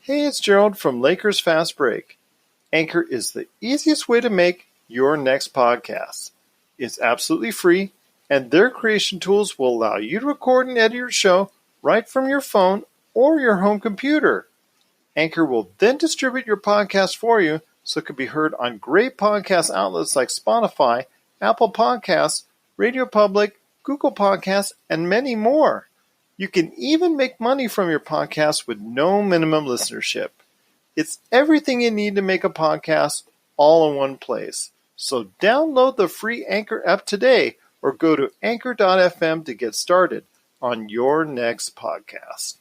Hey, it's Gerald from Lakers Fast Break. Anchor is the easiest way to make your next podcast. It's absolutely free, and their creation tools will allow you to record and edit your show right from your phone or your home computer. Anchor will then distribute your podcast for you so it can be heard on great podcast outlets like Spotify, Apple Podcasts, Radio Public, Google Podcasts, and many more. You can even make money from your podcast with no minimum listenership. It's everything you need to make a podcast all in one place. So download the free Anchor app today or go to anchor.fm to get started on your next podcast.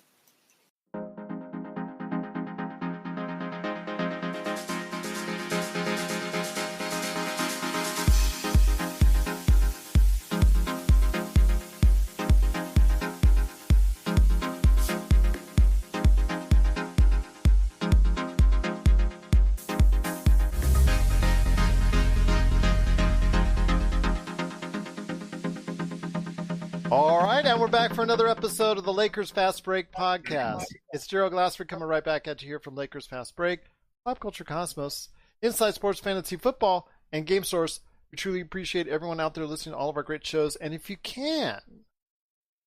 All right, and we're back for another episode of the Lakers Fast Break podcast. It's Gerald Glassford coming right back at you here from Lakers Fast Break, Pop Culture Cosmos, Inside Sports Fantasy Football, and Game Source. We truly appreciate everyone out there listening to all of our great shows. And if you can,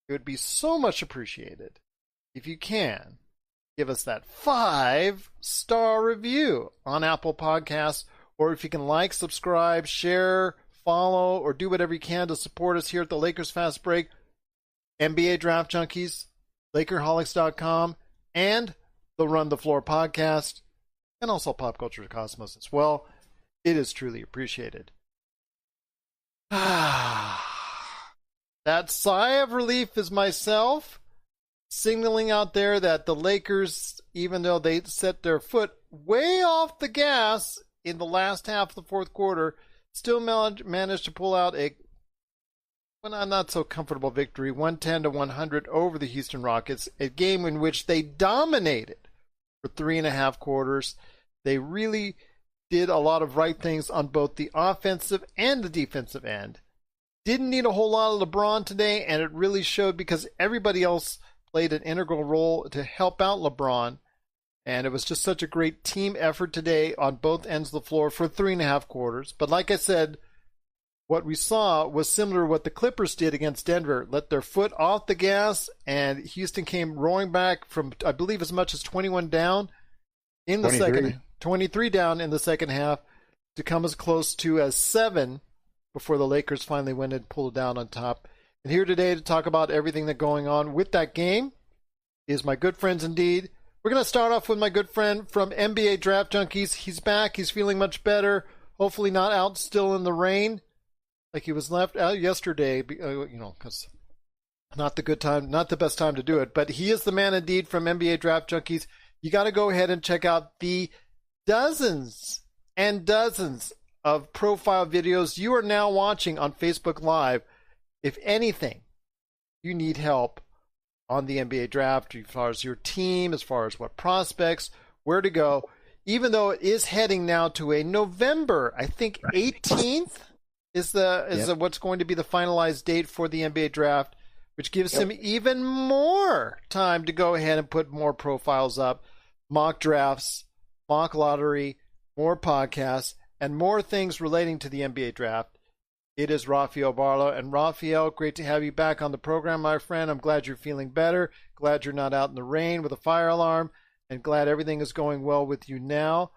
it would be so much appreciated if you can give us that 5-star review on Apple Podcasts, or if you can like, subscribe, share, follow, or do whatever you can to support us here at the Lakers Fast Break, NBA Draft Junkies, Lakerholics.com, and the Run the Floor podcast, and also Pop Culture Cosmos as well. It is truly appreciated. That sigh of relief is myself signaling out there that the Lakers, even though they set their foot way off the gas in the last half of the fourth quarter, still managed to pull out a not so comfortable victory, 110-100 over the Houston Rockets, a game in which they dominated for 3.5 quarters. They really did a lot of right things on both the offensive and the defensive end. Didn't need a whole lot of LeBron today, and it really showed because everybody else played an integral role to help out LeBron. And it was just such a great team effort today on both ends of the floor for 3.5 quarters. But like I said, what we saw was similar to what the Clippers did against Denver. Let their foot off the gas, and Houston came roaring back from, I believe, as much as 21 down in the 23 down in the second half to come as close to as 7 before the Lakers finally went and pulled it down on top. And here today to talk about everything that's going on with that game is my good friends indeed. We're going to start off with my good friend from NBA Draft Junkies. He's back. He's feeling much better. Hopefully not out still in the rain like he was left out yesterday, because not the best time to do it. But he is the man indeed from NBA Draft Junkies. You got to go ahead and check out the dozens and dozens of profile videos you are now watching on Facebook Live. If anything, you need help on the NBA draft, as far as your team, as far as what prospects, where to go, even though it is heading now to a November, I think 18th is what's going to be the finalized date for the NBA draft, which gives him even more time to go ahead and put more profiles up, mock drafts, mock lottery, more podcasts, and more things relating to the NBA draft. It is Rafael Barlowe. And Rafael, great to have you back on the program, my friend. I'm glad you're feeling better. Glad you're not out in the rain with a fire alarm. And glad everything is going well with you now.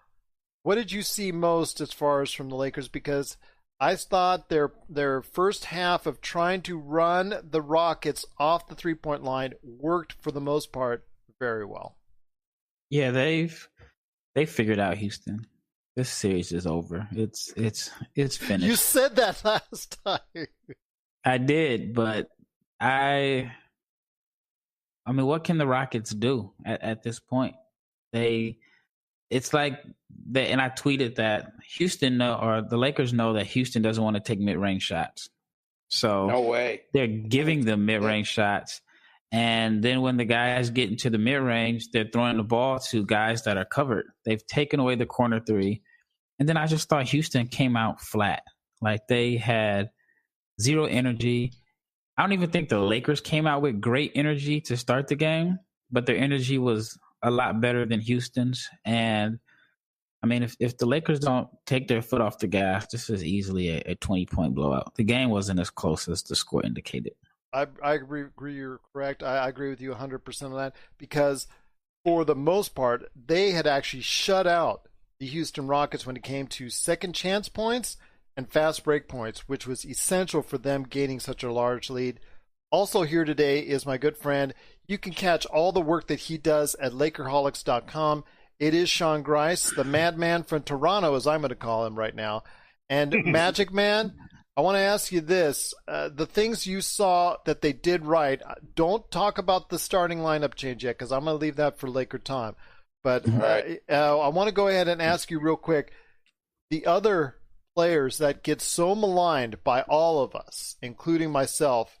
What did you see most as far as from the Lakers? Because I thought their first half of trying to run the Rockets off the three-point line worked for the most part very well. Yeah, they figured out Houston. This series is over. It's finished. You said that last time. I did, but I mean, what can the Rockets do at this point? It's like they, and I tweeted that the Lakers know that Houston doesn't want to take mid-range shots. So no way. They're giving them mid-range shots. And then when the guys get into the mid-range, they're throwing the ball to guys that are covered. They've taken away the corner three. And then I just thought Houston came out flat. Like they had zero energy. I don't even think the Lakers came out with great energy to start the game, but their energy was a lot better than Houston's. And I mean, if the Lakers don't take their foot off the gas, this is easily a 20-point blowout. The game wasn't as close as the score indicated. I agree. You're correct. I agree with you 100% on that, because for the most part, they had actually shut out the Houston Rockets when it came to second chance points and fast break points, which was essential for them gaining such a large lead. Also here today is my good friend. You can catch all the work that he does at Lakerholics.com. It is Sean Grice, the madman from Toronto, as I'm going to call him right now. And Magic Man, I want to ask you this. The things you saw that they did right, don't talk about the starting lineup change yet, because I'm going to leave that for LakerTom. But I want to go ahead and ask you real quick, the other players that get so maligned by all of us, including myself,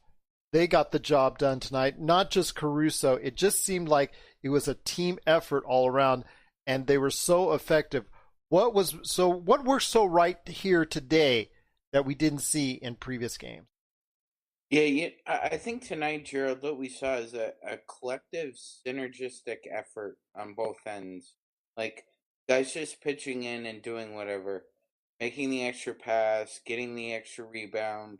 they got the job done tonight. Not just Caruso. It just seemed like it was a team effort all around, and they were so effective. What worked so right here today that we didn't see in previous games? Yeah, I think tonight, Gerald, what we saw is a collective synergistic effort on both ends. Like, guys just pitching in and doing whatever, making the extra pass, getting the extra rebound.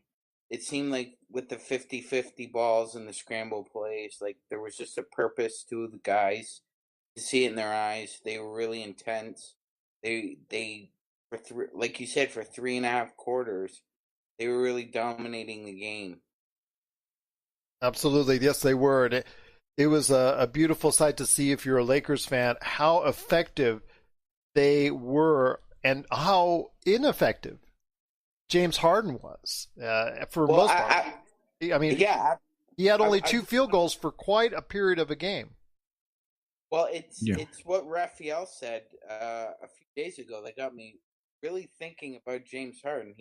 It seemed like with the 50-50 balls and the scramble plays, like there was just a purpose to the guys. To see it in their eyes, they were really intense. They like you said, for 3.5 quarters, they were really dominating the game. Absolutely, yes, they were. And it was a beautiful sight to see, if you're a Lakers fan, how effective they were and how ineffective James Harden was for most part. I mean, yeah, he had only 2 field goals for quite a period of a game. Well, it's what Rafael said a few days ago that got me really thinking about James Harden.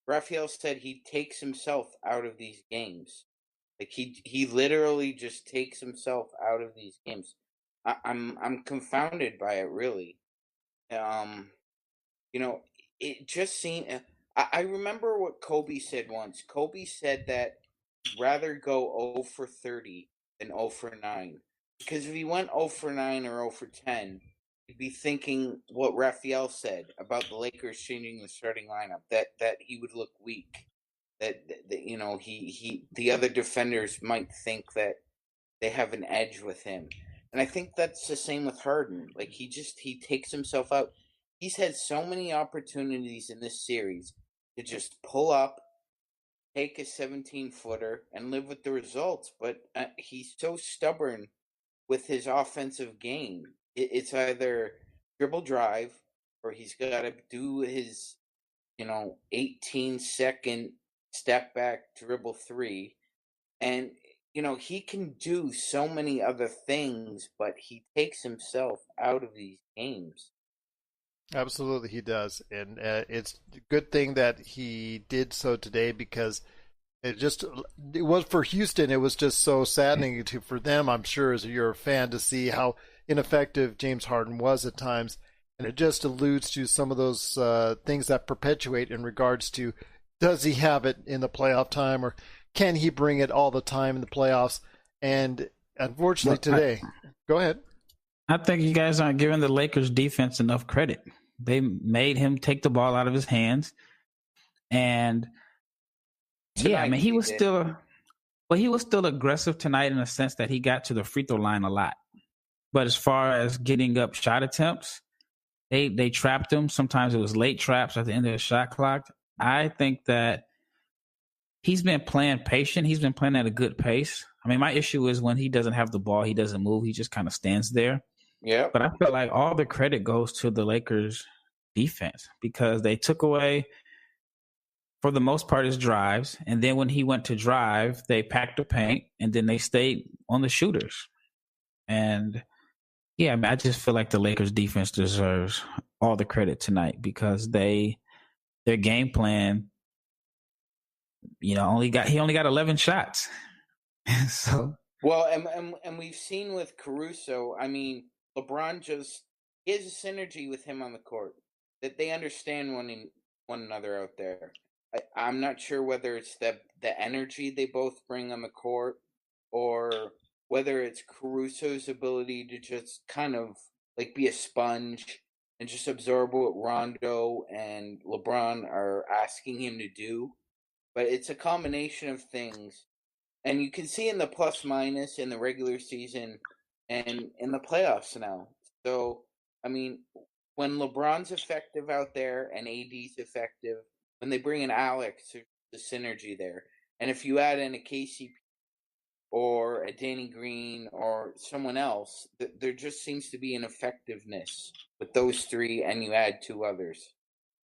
Rafael said he takes himself out of these games. Like he literally just takes himself out of these games. I'm confounded by it, really. It just seemed. I remember what Kobe said once. Kobe said that he'd rather go 0 for 30 than 0 for 9. Because if he went 0 for 9 or 0 for 10, he'd be thinking what Rafael said about the Lakers changing the starting lineup, that he would look weak. That the other defenders might think that they have an edge with him. And I think that's the same with Harden. Like he takes himself out. He's had so many opportunities in this series to just pull up, take a 17-footer, and live with the results. But he's so stubborn with his offensive game. It's either dribble drive, or he's got to do his 18-second step back dribble 3. And he can do so many other things, but he takes himself out of these games. Absolutely, he does, and it's a good thing that he did so today, because it was for Houston. It was just so saddening for them, I'm sure, as you're a fan, to see how ineffective James Harden was at times, and it just alludes to some of those things that perpetuate in regards to, does he have it in the playoff time, or can he bring it all the time in the playoffs? And unfortunately today, go ahead. I think you guys aren't giving the Lakers defense enough credit. They made him take the ball out of his hands. And yeah, I mean, he was still aggressive tonight in the sense that he got to the free throw line a lot. But as far as getting up shot attempts, they trapped him. Sometimes it was late traps at the end of the shot clock. I think that he's been playing patient. He's been playing at a good pace. I mean, my issue is when he doesn't have the ball, he doesn't move. He just kind of stands there. Yeah. But I feel like all the credit goes to the Lakers defense, because they took away, for the most part, his drives. And then when he went to drive, they packed the paint, and then they stayed on the shooters. And yeah, I mean, I just feel like the Lakers defense deserves all the credit tonight, because their game plan, he only got 11 shots. So well, and we've seen with Caruso, I mean, LeBron he has a synergy with him on the court, that they understand one another out there. I'm not sure whether it's the energy they both bring on the court, or whether it's Caruso's ability to just kind of like be a sponge and just absorb what Rondo and LeBron are asking him to do. But it's a combination of things. And you can see in the plus minus in the regular season and in the playoffs now. So, I mean, when LeBron's effective out there and AD's effective, when they bring in Alex, there's the synergy there. And if you add in a KCP or a Danny Green or someone else, there just seems to be an effectiveness with those three, and you add two others.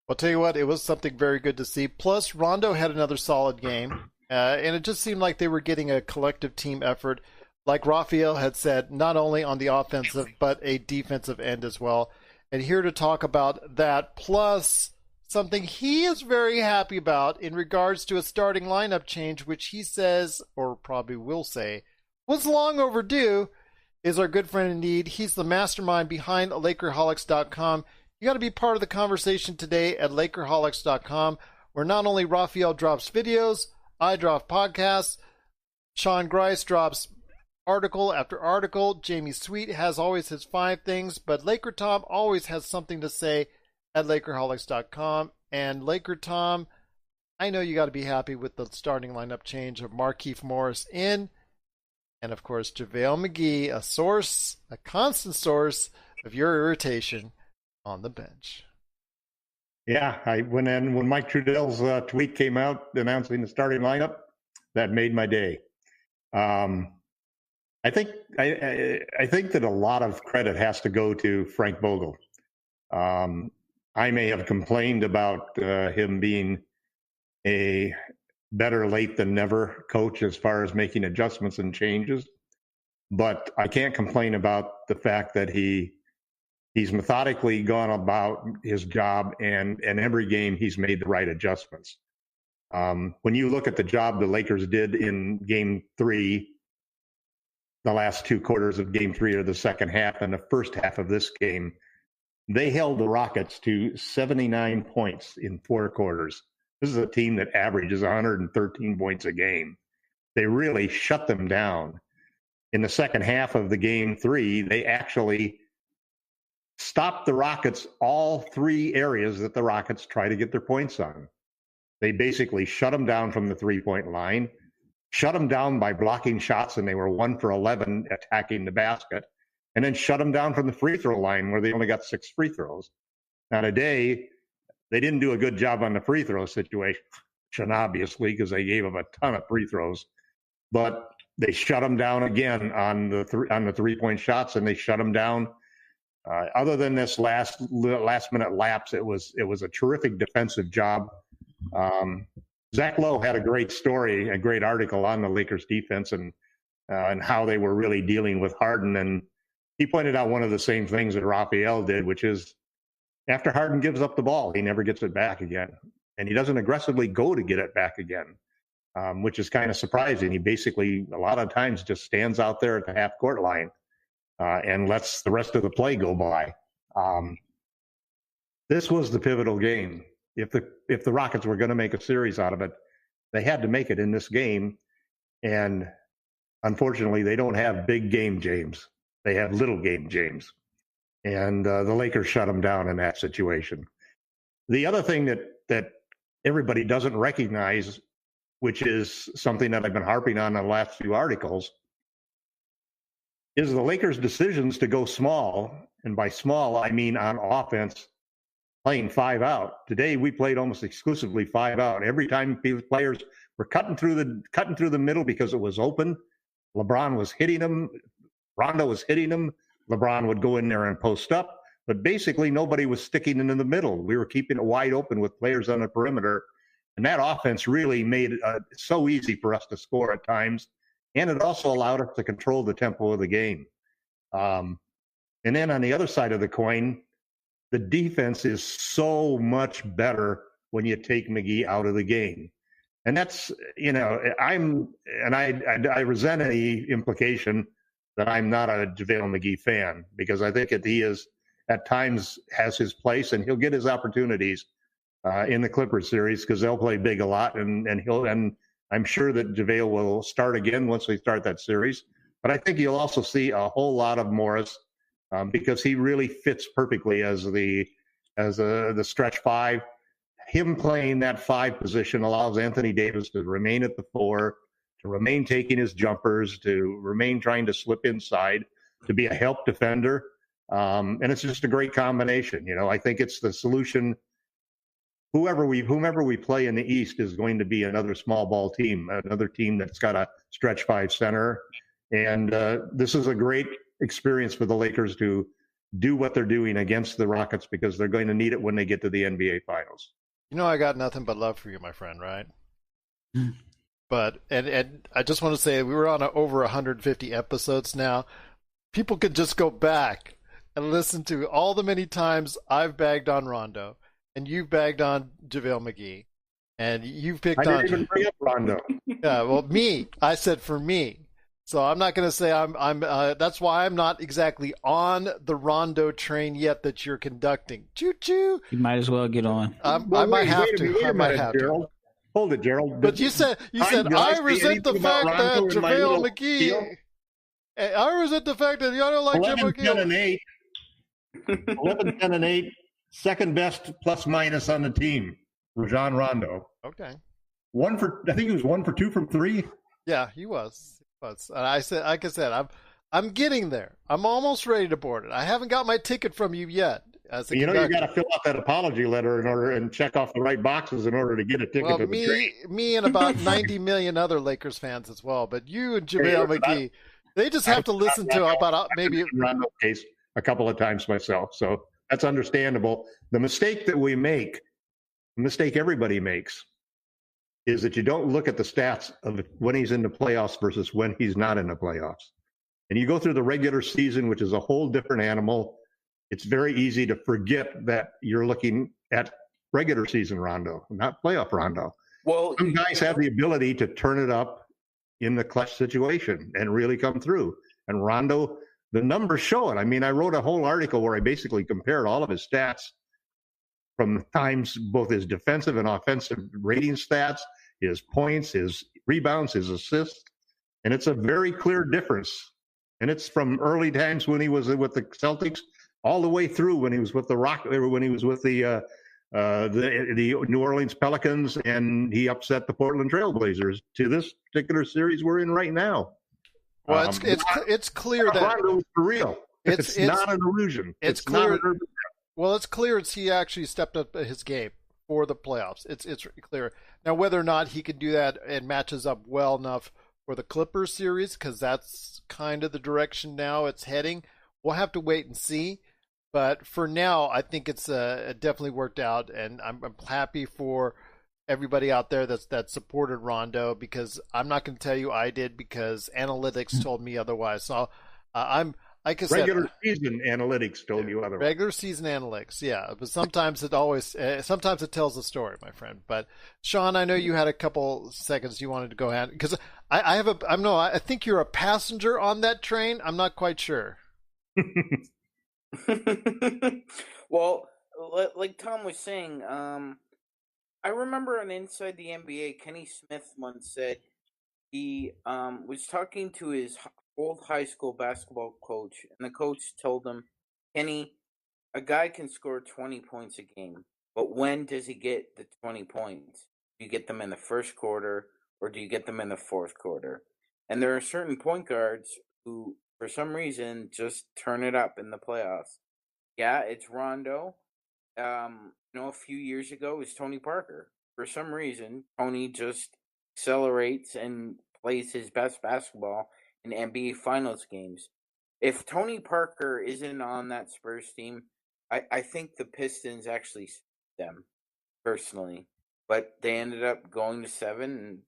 I'll tell you what, it was something very good to see. Plus, Rondo had another solid game, and it just seemed like they were getting a collective team effort, like Rafael had said, not only on the offensive, but a defensive end as well. And here to talk about that, plus something he is very happy about in regards to a starting lineup change, which he says, or probably will say, was long overdue, is our good friend indeed. He's the mastermind behind LakerHolics.com. You got to be part of the conversation today at LakerHolics.com, where not only Rafael drops videos, I drop podcasts, Sean Grice drops article after article, Jamie Sweet has always his 5 things, but LakerTom always has something to say at LakerHolics.com. And LakerTom, I know you got to be happy with the starting lineup change of Markieff Morris in, and of course JaVale McGee, a constant source of your irritation on the bench. Yeah, when Mike Trudell's tweet came out announcing the starting lineup, that made my day. I think that a lot of credit has to go to Frank Vogel. I may have complained about him being a better late than never coach as far as making adjustments and changes, but I can't complain about the fact that he's methodically gone about his job, and every game he's made the right adjustments. When you look at the job the Lakers did in Game 3, the last 2 quarters of Game 3 or the second half and the first half of this game, they held the Rockets to 79 points in 4 quarters. This is a team that averages 113 points a game. They really shut them down. In the second half of the Game 3, they actually stopped the Rockets all 3 areas that the Rockets try to get their points on. They basically shut them down from the 3-point line, shut them down by blocking shots, and they were 1 for 11 attacking the basket, and then shut them down from the free throw line where they only got 6 free throws. Now today, they didn't do a good job on the free throw situation, obviously, because they gave them a ton of free throws, but they shut them down again on the 3-point shots, and they shut them down. Other than this last minute lapse, it was a terrific defensive job. Zach Lowe had a great story, a great article on the Lakers defense and how they were really dealing with Harden. And he pointed out one of the same things that Rafael did, which is after Harden gives up the ball, he never gets it back again. And he doesn't aggressively go to get it back again, which is kind of surprising. He basically, a lot of times, just stands out there at the half-court line and lets the rest of the play go by. This was the pivotal game. If the Rockets were going to make a series out of it, they had to make it in this game. And unfortunately, they don't have big game James. They have little game James. And the Lakers shut them down in that situation. The other thing that everybody doesn't recognize, which is something that I've been harping on in the last few articles, is the Lakers' decisions to go small. And by small, I mean on offense, playing 5 out. Today we played almost exclusively 5 out. Every time players were cutting through the middle because it was open, LeBron was hitting them, Rondo was hitting them. LeBron would go in there and post up, but basically nobody was sticking into the middle. We were keeping it wide open with players on the perimeter, and that offense really made it so easy for us to score at times, and it also allowed us to control the tempo of the game. And then on the other side of the coin, the defense is so much better when you take McGee out of the game. And that's, I resent any implication that I'm not a JaVale McGee fan, because I think that he is at times has his place and he'll get his opportunities in the Clippers series because they'll play big a lot, and I'm sure that JaVale will start again once they start that series. But I think you'll also see a whole lot of Morris because he really fits perfectly as the stretch five. Him playing that 5 position allows Anthony Davis to remain at the 4, to remain taking his jumpers, to remain trying to slip inside, to be a help defender. And it's just a great combination. I think it's the solution. Whomever we play in the East is going to be another small ball team, another team that's got a stretch 5 center. And this is a great experience for the Lakers to do what they're doing against the Rockets because they're going to need it when they get to the NBA Finals. I got nothing but love for you, my friend, right? But and I just want to say we were on over 150 episodes now. People could just go back and listen to all the many times I've bagged on Rondo and you've bagged on JaVale McGee and you've picked on. I didn't even bring up Rondo. Yeah, well, me. I said for me. So I'm not going to say I'm. That's why I'm not exactly on the Rondo train yet that you're conducting. Choo choo. You might as well get on. I might have to. I might have to. Hold it, Gerald. But you said I resent the fact that JaVale McGee. I resent the fact that y'all don't like Jim McGee. 11, 10, and 8. Second best plus minus on the team. Rajon Rondo. Okay. I think he was 1 for 2 from 3. Yeah, he was. And I said, like I said, I'm getting there. I'm almost ready to board it. I haven't got my ticket from you yet. You got to fill out that apology letter and check off the right boxes in order to get a ticket to the train. Me and about 90 million other Lakers fans as well. But you and JaVale McGee, they just have to listen to about maybe Rondo case a couple of times myself. So that's understandable. The mistake that we make, the mistake everybody makes, is that you don't look at the stats of when he's in the playoffs versus when he's not in the playoffs. And you go through the regular season, which is a whole different animal. It's very easy to forget that you're looking at regular season Rondo, not playoff Rondo. Well, some guys have the ability to turn it up in the clutch situation and really come through. And Rondo, the numbers show it. I mean, I wrote a whole article where I basically compared all of his stats from times, both his defensive and offensive rating stats, his points, his rebounds, his assists. And it's a very clear difference. And it's from early times when he was with the Celtics all the way through when he was with the when he was with the New Orleans Pelicans, and he upset the Portland Trailblazers to this particular series we're in right now. Well, it's clear that Rondo is for real. It's not an illusion. It's clear. Well, it's clear he actually stepped up his game for the playoffs. It's clear. Now, whether or not he can do that and matches up well enough for the Clippers series, because that's kind of the direction now it's heading, we'll have to wait and see. But for now, I think it's definitely worked out, and I'm happy for everybody out there that supported Rondo, because I'm not going to tell you I did because analytics told me otherwise. So I'm like I said, regular season analytics told you otherwise. Regular season analytics, yeah. But sometimes it tells the story, my friend. But Sean, I know you had a couple seconds you wanted to go ahead, because I think you're a passenger on that train. I'm not quite sure. Well, like Tom was saying, I remember on Inside the NBA, Kenny Smith once said he was talking to his old high school basketball coach, and the coach told him, Kenny, a guy can score 20 points a game, but when does he get the 20 points? Do you get them in the first quarter, or do you get them in the fourth quarter? And there are certain point guards who, for some reason, just turn it up in the playoffs. Yeah, it's Rondo. A few years ago, it was Tony Parker. For some reason, Tony just accelerates and plays his best basketball in NBA Finals games. If Tony Parker isn't on that Spurs team, I think the Pistons actually them, personally. But they ended up going to 7, and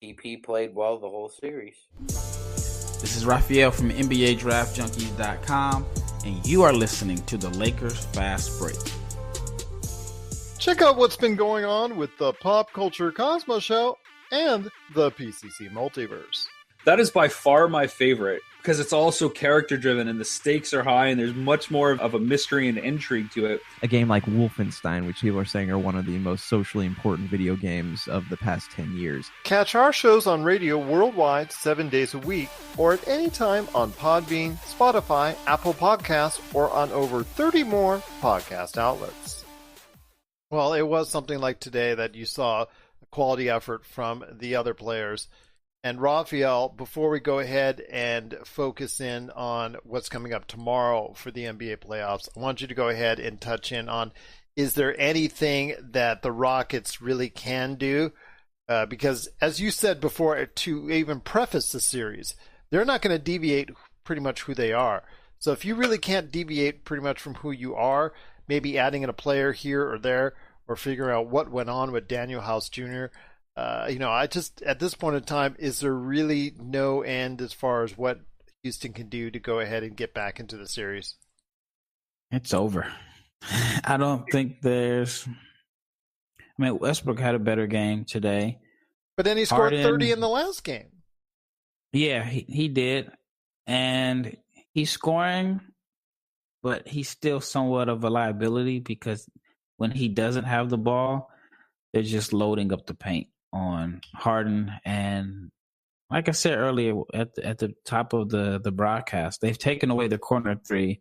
TP played well the whole series. This is Rafael from NBA Draft Junkies.com, and you are listening to the Lakers Fast Break. Check out what's been going on with the Pop Culture Cosmos Show and the PCC Multiverse. That is by far my favorite. because it's also character driven and the stakes are high and there's much more of a mystery and intrigue to it. A game like Wolfenstein, which people are saying are one of the most socially important video games of the past 10 years. Catch our shows on radio worldwide 7 days a week or at any time on Podbean, Spotify, Apple Podcasts, or on over 30 more podcast outlets. Well, it was something like today that you saw a quality effort from the other players. And Rafael, before we go ahead and focus in on what's coming up tomorrow for the NBA playoffs, I want you to go ahead and touch in on, is there anything that the Rockets really can do? Because as you said before, to even preface the series, they're not going to deviate pretty much who they are. So if you really can't deviate pretty much from who you are, maybe adding in a player here or there, or figuring out what went on with Daniel House Jr., I just, at this point in time, is there really no end as far as what Houston can do to go ahead and get back into the series? It's over. I don't think Westbrook had a better game today. But then he scored 30 in the last game. Yeah, he did. And he's scoring, but he's still somewhat of a liability because when he doesn't have the ball, they're just loading up the paint on Harden. And like I said earlier at the top of the broadcast, they've taken away the corner three,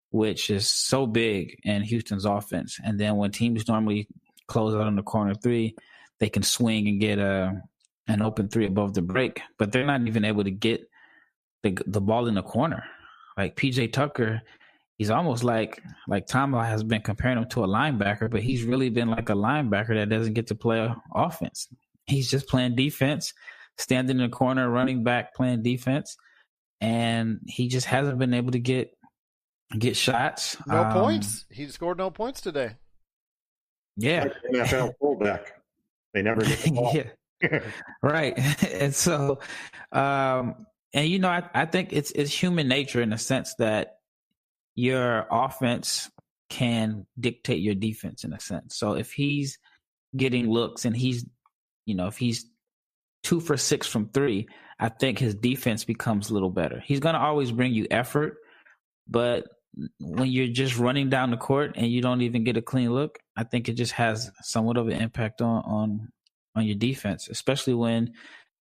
which is so big in Houston's offense. And then when teams normally close out on the corner three, they can swing and get an open three above the break. But they're not even able to get the ball in the corner. Like PJ Tucker, he's almost like Tom has been comparing him to a linebacker, but he's really been like a linebacker that doesn't get to play offense. He's just playing defense, standing in the corner, running back, playing defense, and he just hasn't been able to get shots. No points. He scored no points today. Yeah. Like NFL fullback. They never get the ball. Yeah. Right. And so, I think it's human nature in the sense that your offense can dictate your defense in a sense. So if he's getting looks and if he's 2 for 6 from 3, I think his defense becomes a little better. He's going to always bring you effort, but when you're just running down the court and you don't even get a clean look, I think it just has somewhat of an impact on your defense, especially when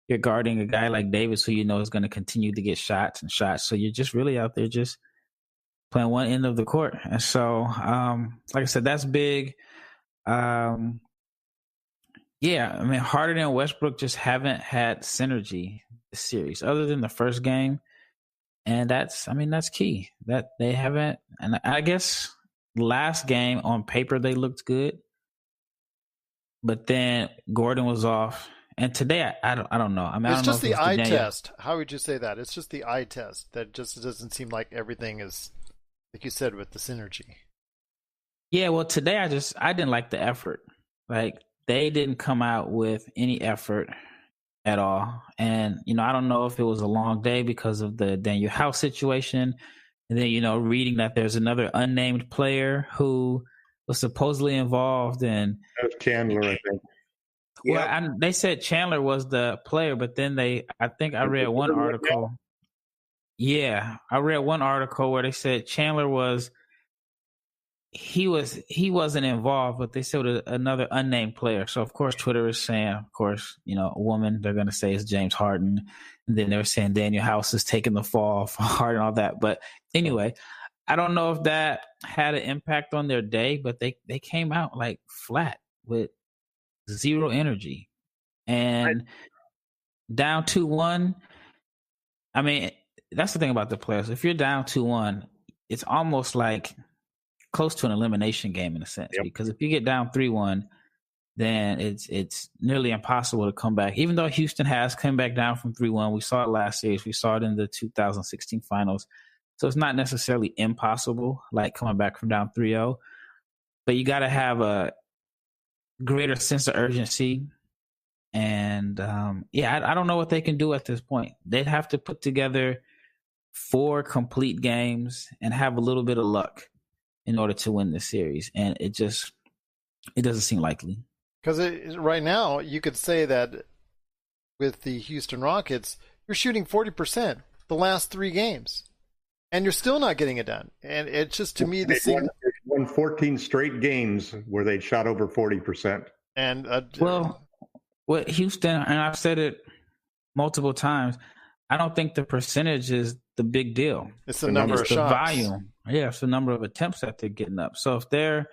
you're guarding a guy like Davis who is going to continue to get shots and shots. So you're just really out there just playing one end of the court. And so, like I said, that's big. Harden and Westbrook just haven't had synergy this series other than the first game. And that's key. That they haven't. And I guess last game on paper, they looked good. But then Gordon was off. And today, I don't know. It's just the eye test. How would you say that? It's just the eye test. That just doesn't seem like everything is, like you said, with the synergy. Yeah, well, today I didn't like the effort. Like, they didn't come out with any effort at all. And, I don't know if it was a long day because of the Daniel House situation. And then, reading that there's another unnamed player who was supposedly involved in. That was Chandler, I think. Well, they said Chandler was the player, but then I read one article. Yeah, I read one article where they said Chandler he wasn't involved, but they said another unnamed player. So of course Twitter is saying, of course, a woman, they're going to say it's James Harden. And then they're saying Daniel House is taking the fall for Harden and all that. But anyway, I don't know if that had an impact on their day, but they came out like flat with zero energy and down 2-1. I mean, that's the thing about the playoffs. If you're down 2-1, it's almost like close to an elimination game in a sense, because if you get down 3-1, then it's nearly impossible to come back. Even though Houston has come back down from 3-1, we saw it last series, we saw it in the 2016 finals. So it's not necessarily impossible, like coming back from down 3-0, but you got to have a greater sense of urgency. And I don't know what they can do at this point. They'd have to put together 4 complete games and have a little bit of luck in order to win this series. And it doesn't seem likely. Because right now, you could say that with the Houston Rockets, you're shooting 40%. the last 3 games, and you're still not getting it done. And it's just, to me, They won 14 straight games where they'd shot over 40%. And what Houston, and I've said it multiple times, I don't think the percentage is the big deal. It's the number of the shots. Volume. Yeah, it's the number of attempts that they're getting up. So if they're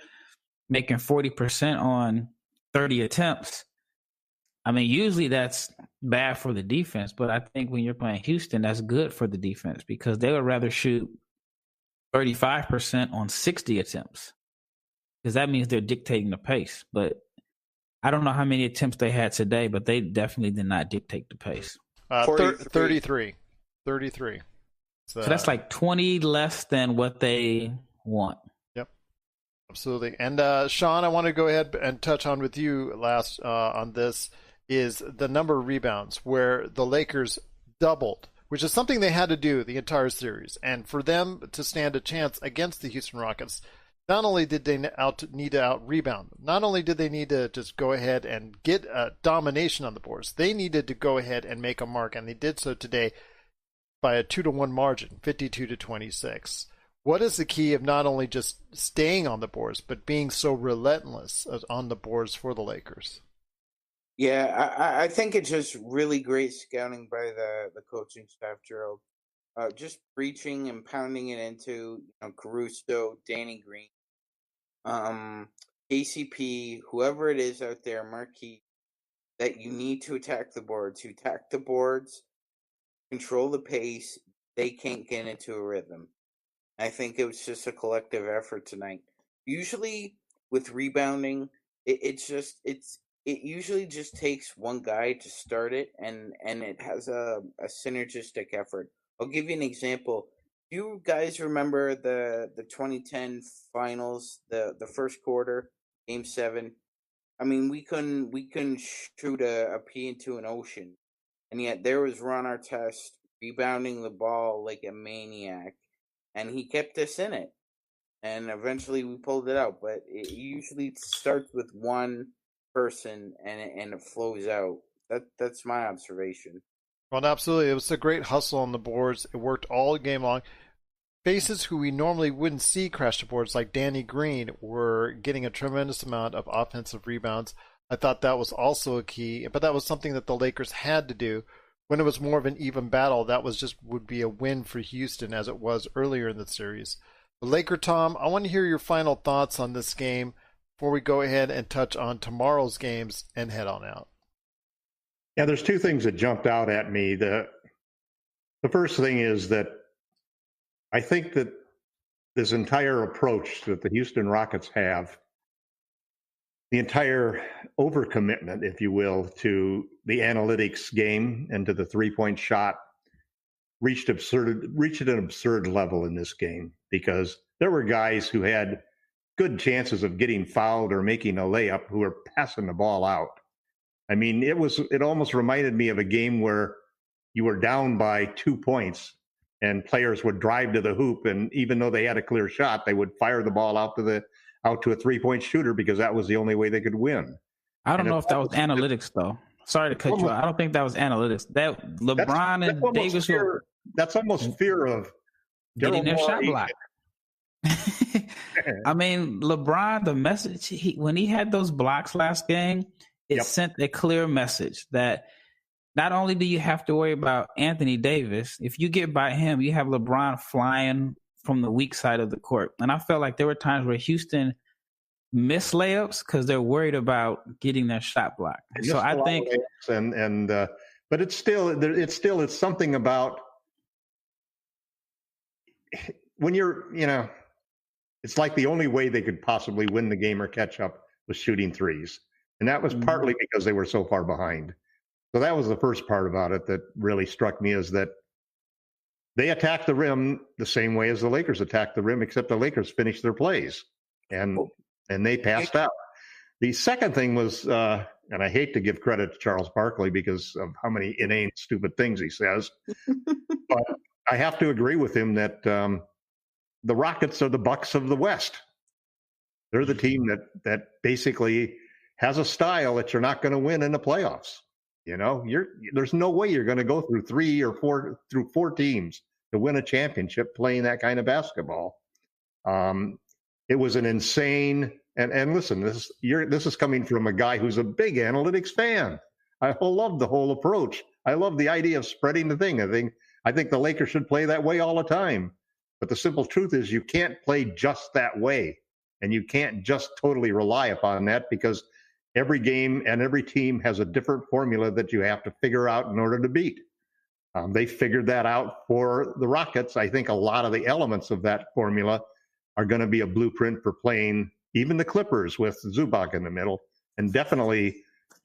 making 40% on 30 attempts, I mean, usually that's bad for the defense, but I think when you're playing Houston, that's good for the defense because they would rather shoot 35% on 60 attempts because that means they're dictating the pace. But I don't know how many attempts they had today, but they definitely did not dictate the pace. 33. So that's like 20 less than what they want. Yep, absolutely. And Sean, I want to go ahead and touch on with you last on this is the number of rebounds where the Lakers doubled, which is something they had to do the entire series. And for them to stand a chance against the Houston Rockets, not only did they need to out-rebound, not only did they need to just go ahead and get domination on the boards, they needed to go ahead and make a mark, and they did so today by a 2-1 margin, 52-26. What is the key of not only just staying on the boards, but being so relentless on the boards for the Lakers? Yeah, I think it's just really great scouting by the coaching staff, Gerald. Just preaching and pounding it into Caruso, Danny Green, KCP, whoever it is out there, Marquis, that you need to attack the boards. You attack the boards, control the pace. They can't get into a rhythm. I think it was just a collective effort tonight. Usually with rebounding, it usually just takes one guy to start it, and it has a synergistic effort. I'll give you an example. Do you guys remember the 2010 finals, the first quarter, Game 7? I mean, we couldn't shoot a pea into an ocean, and yet there was Ron Artest rebounding the ball like a maniac, and he kept us in it. And eventually we pulled it out, but it usually starts with one person and it flows out. That's my observation. Well, absolutely. It was a great hustle on the boards. It worked all game long. Faces who we normally wouldn't see crash the boards, like Danny Green, were getting a tremendous amount of offensive rebounds. I thought that was also a key, but that was something that the Lakers had to do. When it was more of an even battle, that would be a win for Houston, as it was earlier in the series. But LakerTom, I want to hear your final thoughts on this game before we go ahead and touch on tomorrow's games and head on out. Yeah, there's 2 things that jumped out at me. The first thing is that I think that this entire approach that the Houston Rockets have, the entire overcommitment, if you will, to the analytics game and to the three-point shot reached an absurd level in this game, because there were guys who had good chances of getting fouled or making a layup who were passing the ball out. I mean, it almost reminded me of a game where you were down by 2 points and players would drive to the hoop, and even though they had a clear shot, they would fire the ball out to a 3-point shooter because that was the only way they could win. I don't know if that was analytics, though. Sorry to cut you off. I don't think that was analytics. That LeBron and Davis were. That's almost fear of getting their shot blocked. I mean, LeBron, the message when he had those blocks last game, it sent a clear message that not only do you have to worry about Anthony Davis, if you get by him, you have LeBron flying from the weak side of the court. And I felt like there were times where Houston missed layups because they're worried about getting their shot blocked. So I think, but it's something about when it's like the only way they could possibly win the game or catch up was shooting threes. And that was partly because they were so far behind. So that was the first part about it that really struck me, is that they attacked the rim the same way as the Lakers attacked the rim, except the Lakers finished their plays and they passed out. The second thing was, and I hate to give credit to Charles Barkley because of how many inane, stupid things he says, but I have to agree with him that the Rockets are the Bucks of the West. They're the team that basically has a style that you're not going to win in the playoffs. You know, there's no way you're going to go through through four teams to win a championship playing that kind of basketball. It was an insane, and listen, this is coming from a guy who's a big analytics fan. I love the whole approach. I love the idea of spreading the thing. I think the Lakers should play that way all the time. But the simple truth is you can't play just that way. And you can't just totally rely upon that, because every game and every team has a different formula that you have to figure out in order to beat. They figured that out for the Rockets. I think a lot of the elements of that formula are going to be a blueprint for playing even the Clippers with Zubac in the middle, and definitely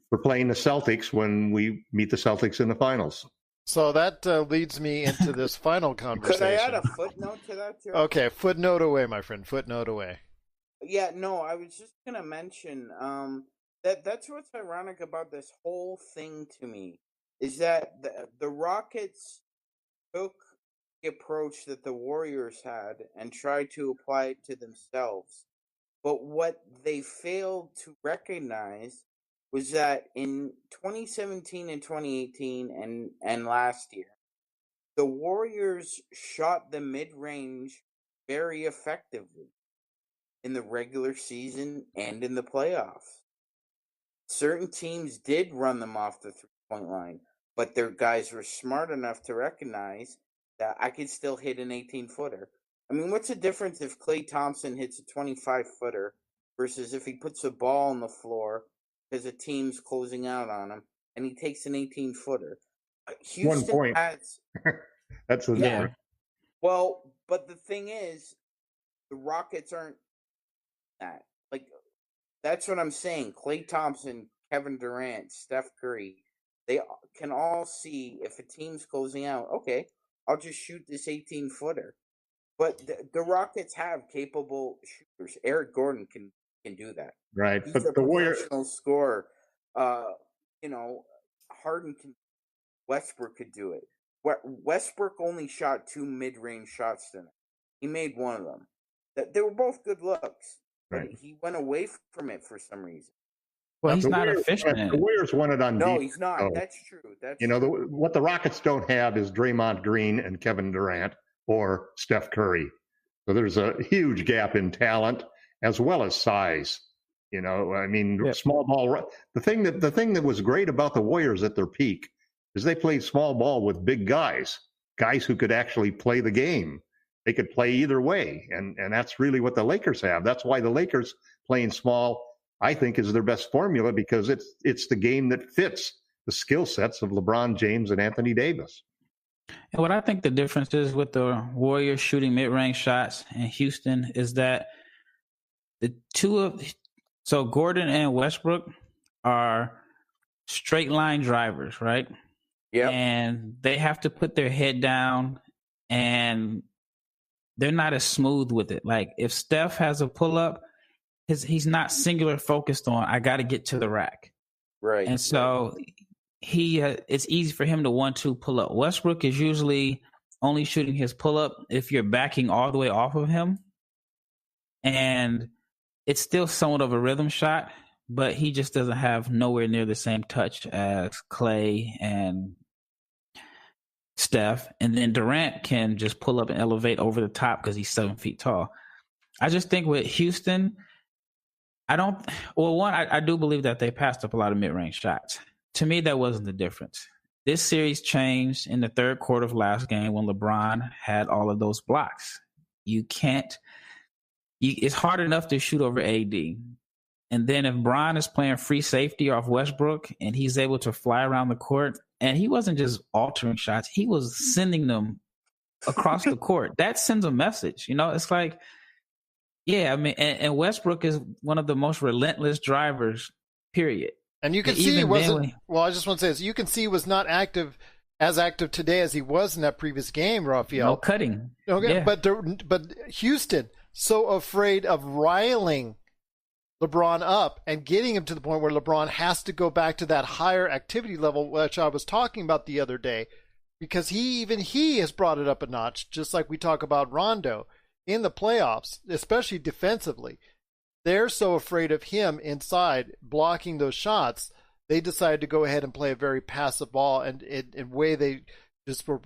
for playing the Celtics when we meet the Celtics in the finals. So that leads me into this final conversation. Could I add a footnote to that, Joe? Okay, footnote away, my friend. Footnote away. Yeah, no, I was just going to mention that's what's ironic about this whole thing to me, is that the Rockets took the approach that the Warriors had and tried to apply it to themselves. But what they failed to recognize was that in 2017 and 2018 and last year, the Warriors shot the mid-range very effectively in the regular season and in the playoffs. Certain teams did run them off the three-point line, but their guys were smart enough to recognize that I could still hit an 18-footer. I mean, what's the difference if Klay Thompson hits a 25-footer versus if he puts a ball on the floor because a team's closing out on him and he takes an 18-footer? Houston 1 point. has... That's the difference. Well, but the thing is, the Rockets aren't that. Like, that's what I'm saying. Klay Thompson, Kevin Durant, Steph Curry, they can all see if a team's closing out, okay, I'll just shoot this 18-footer. But the Rockets have capable shooters. Eric Gordon can do that. Right. He's but a the Warriors professional scorer. Harden can, Westbrook could do it. Westbrook only shot 2 mid-range shots tonight. He made one of them. They were both good looks, but Right. he went away from it for some reason. Well, he's not Warriors, efficient. The Warriors won it on No, defense. he's not. So, That's true. what the Rockets don't have is Draymond Green and Kevin Durant or Steph Curry. So there's a huge gap in talent as well as size. I mean, Yep. small ball. The thing that was great about the Warriors at their peak is they played small ball with big guys who could actually play the game. They could play either way, and that's really what the Lakers have. That's why the Lakers playing small, I think, is their best formula, because it's the game that fits the skill sets of LeBron James and Anthony Davis. And what I think the difference is with the Warriors shooting mid-range shots in Houston is that so Gordon and Westbrook are straight line drivers, right? Yeah. And they have to put their head down, and they're not as smooth with it. Like if Steph has a pull-up, he's not singular focused on, I got to get to the rack. Right. And so it's easy for him to 1-2 pull up. Westbrook is usually only shooting his pull up if you're backing all the way off of him. And it's still somewhat of a rhythm shot, but he just doesn't have nowhere near the same touch as Klay and Steph. And then Durant can just pull up and elevate over the top because he's 7 feet tall. I just think with Houston, I do believe that they passed up a lot of mid-range shots. To me, that wasn't the difference. This series changed in the third quarter of last game when LeBron had all of those blocks. It's hard enough to shoot over AD. And then if Bron is playing free safety off Westbrook and he's able to fly around the court, and he wasn't just altering shots, he was sending them across the court. That sends a message. It's like, yeah, I mean, and Westbrook is one of the most relentless drivers, period. And you can see he wasn't. Well, I just want to say this. You can see he was not as active today as he was in that previous game, Rafael. No cutting. Okay, yeah. But Houston, so afraid of riling LeBron up and getting him to the point where LeBron has to go back to that higher activity level, which I was talking about the other day, because he has brought it up a notch, just like we talk about Rondo in the playoffs, especially defensively. They're so afraid of him inside blocking those shots they decided to go ahead and play a very passive ball, and in way they just were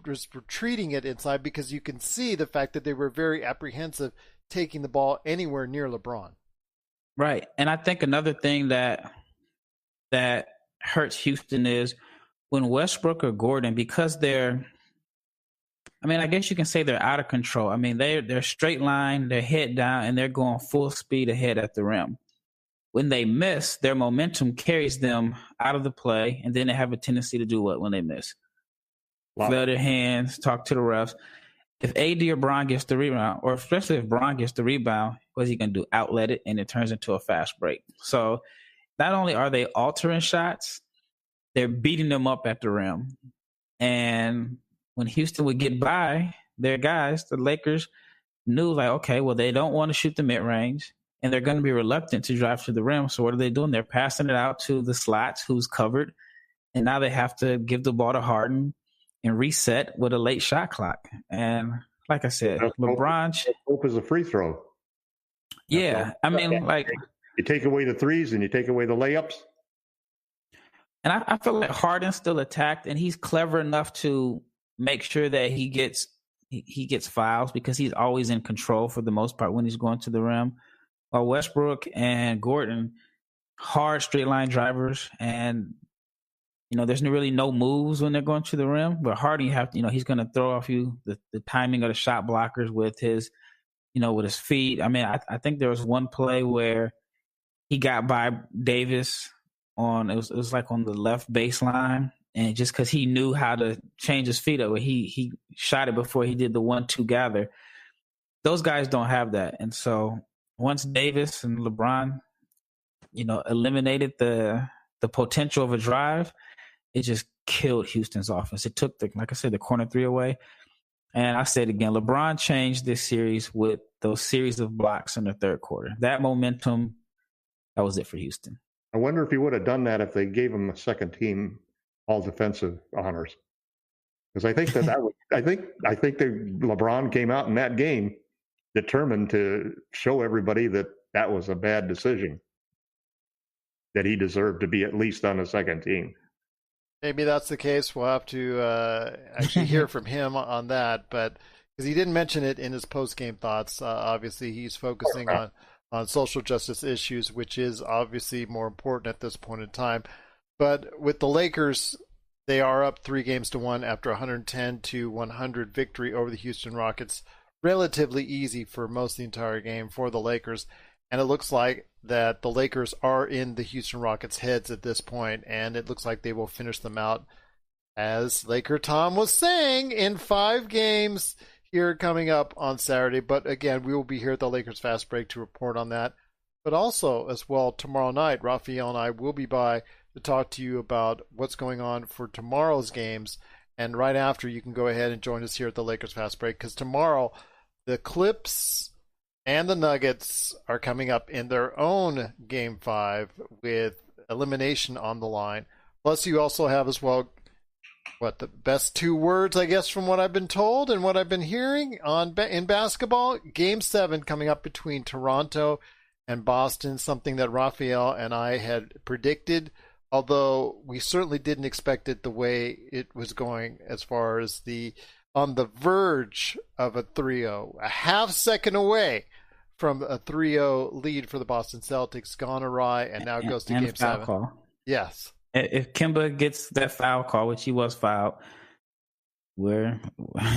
treating it inside, because you can see the fact that they were very apprehensive taking the ball anywhere near LeBron. Right. And I think another thing that hurts Houston is when Westbrook or Gordon, because I guess you can say they're out of control. I mean, they're straight line, they're head down, and they're going full speed ahead at the rim. When they miss, their momentum carries them out of the play, and then they have a tendency to do what when they miss? Flail their hands, talk to the refs. If AD or Bron gets the rebound, or especially if Bron gets the rebound, what's he going to do? Outlet it, and it turns into a fast break. So not only are they altering shots, they're beating them up at the rim. And when Houston would get by their guys, the Lakers knew, like, okay, well, they don't want to shoot the mid-range, and they're going to be reluctant to drive to the rim. So what are they doing? They're passing it out to the slots who's covered, and now they have to give the ball to Harden and reset with a late shot clock. And like I said, LeBron... Hope is a free throw. Yeah, I mean, like... You take away the threes and you take away the layups. And I feel like Harden's still attacked, and he's clever enough to make sure that he gets fouls, because he's always in control for the most part when he's going to the rim. While Westbrook and Gordon, hard straight line drivers, and there's really no moves when they're going to the rim. But Harden, he's going to throw off you the timing of the shot blockers with his, with his feet. I mean, I think there was one play where he got by Davis on it was like on the left baseline, and just because he knew how to change his feet up, he shot it before he did the 1-2 gather. Those guys don't have that, and so once Davis and LeBron, eliminated the potential of a drive, it just killed Houston's offense. It took the corner three away. And I said again, LeBron changed this series with those series of blocks in the third quarter. That momentum, that was it for Houston. I wonder if he would have done that if they gave him a second team all defensive honors. Because I think I think that LeBron came out in that game determined to show everybody that was a bad decision, that he deserved to be at least on the second team. Maybe that's the case. We'll have to actually hear from him on that, but because he didn't mention it in his post-game thoughts. Obviously, he's focusing on social justice issues, which is obviously more important at this point in time. But with the Lakers, they are up 3-1 after 110-100 victory over the Houston Rockets. Relatively easy for most of the entire game for the Lakers. And it looks like that the Lakers are in the Houston Rockets' heads at this point, and it looks like they will finish them out, as LakerTom was saying, in 5 games here coming up on Saturday. But again, we will be here at the Lakers Fast Break to report on that. But also, as well, tomorrow night, Rafael and I will be by to talk to you about what's going on for tomorrow's games. And right after, you can go ahead and join us here at the Lakers Fast Break, because tomorrow the Clips and the Nuggets are coming up in their own Game 5 with elimination on the line. Plus, you also have as well, the best 2 words, I guess, from what I've been told and what I've been hearing in basketball. Game 7 coming up between Toronto and Boston, something that Rafael and I had predicted, although we certainly didn't expect it the way it was going, as far as on the verge of a 3-0, a half second away from a 3-0 lead for the Boston Celtics, gone awry, and now goes to Game 7. Call. Yes. If Kemba gets that foul call, which he was fouled, they're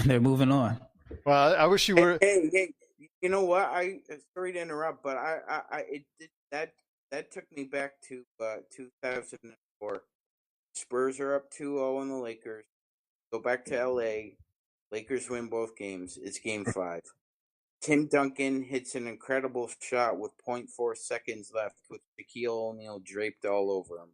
moving on. Well, I wish you were. Hey, you know what? Sorry to interrupt, but that took me back to 2004. Spurs are up 2-0 on the Lakers. Go back to LA. Lakers win both games. It's Game 5. Tim Duncan hits an incredible shot with 0.4 seconds left, with Shaquille O'Neal draped all over him.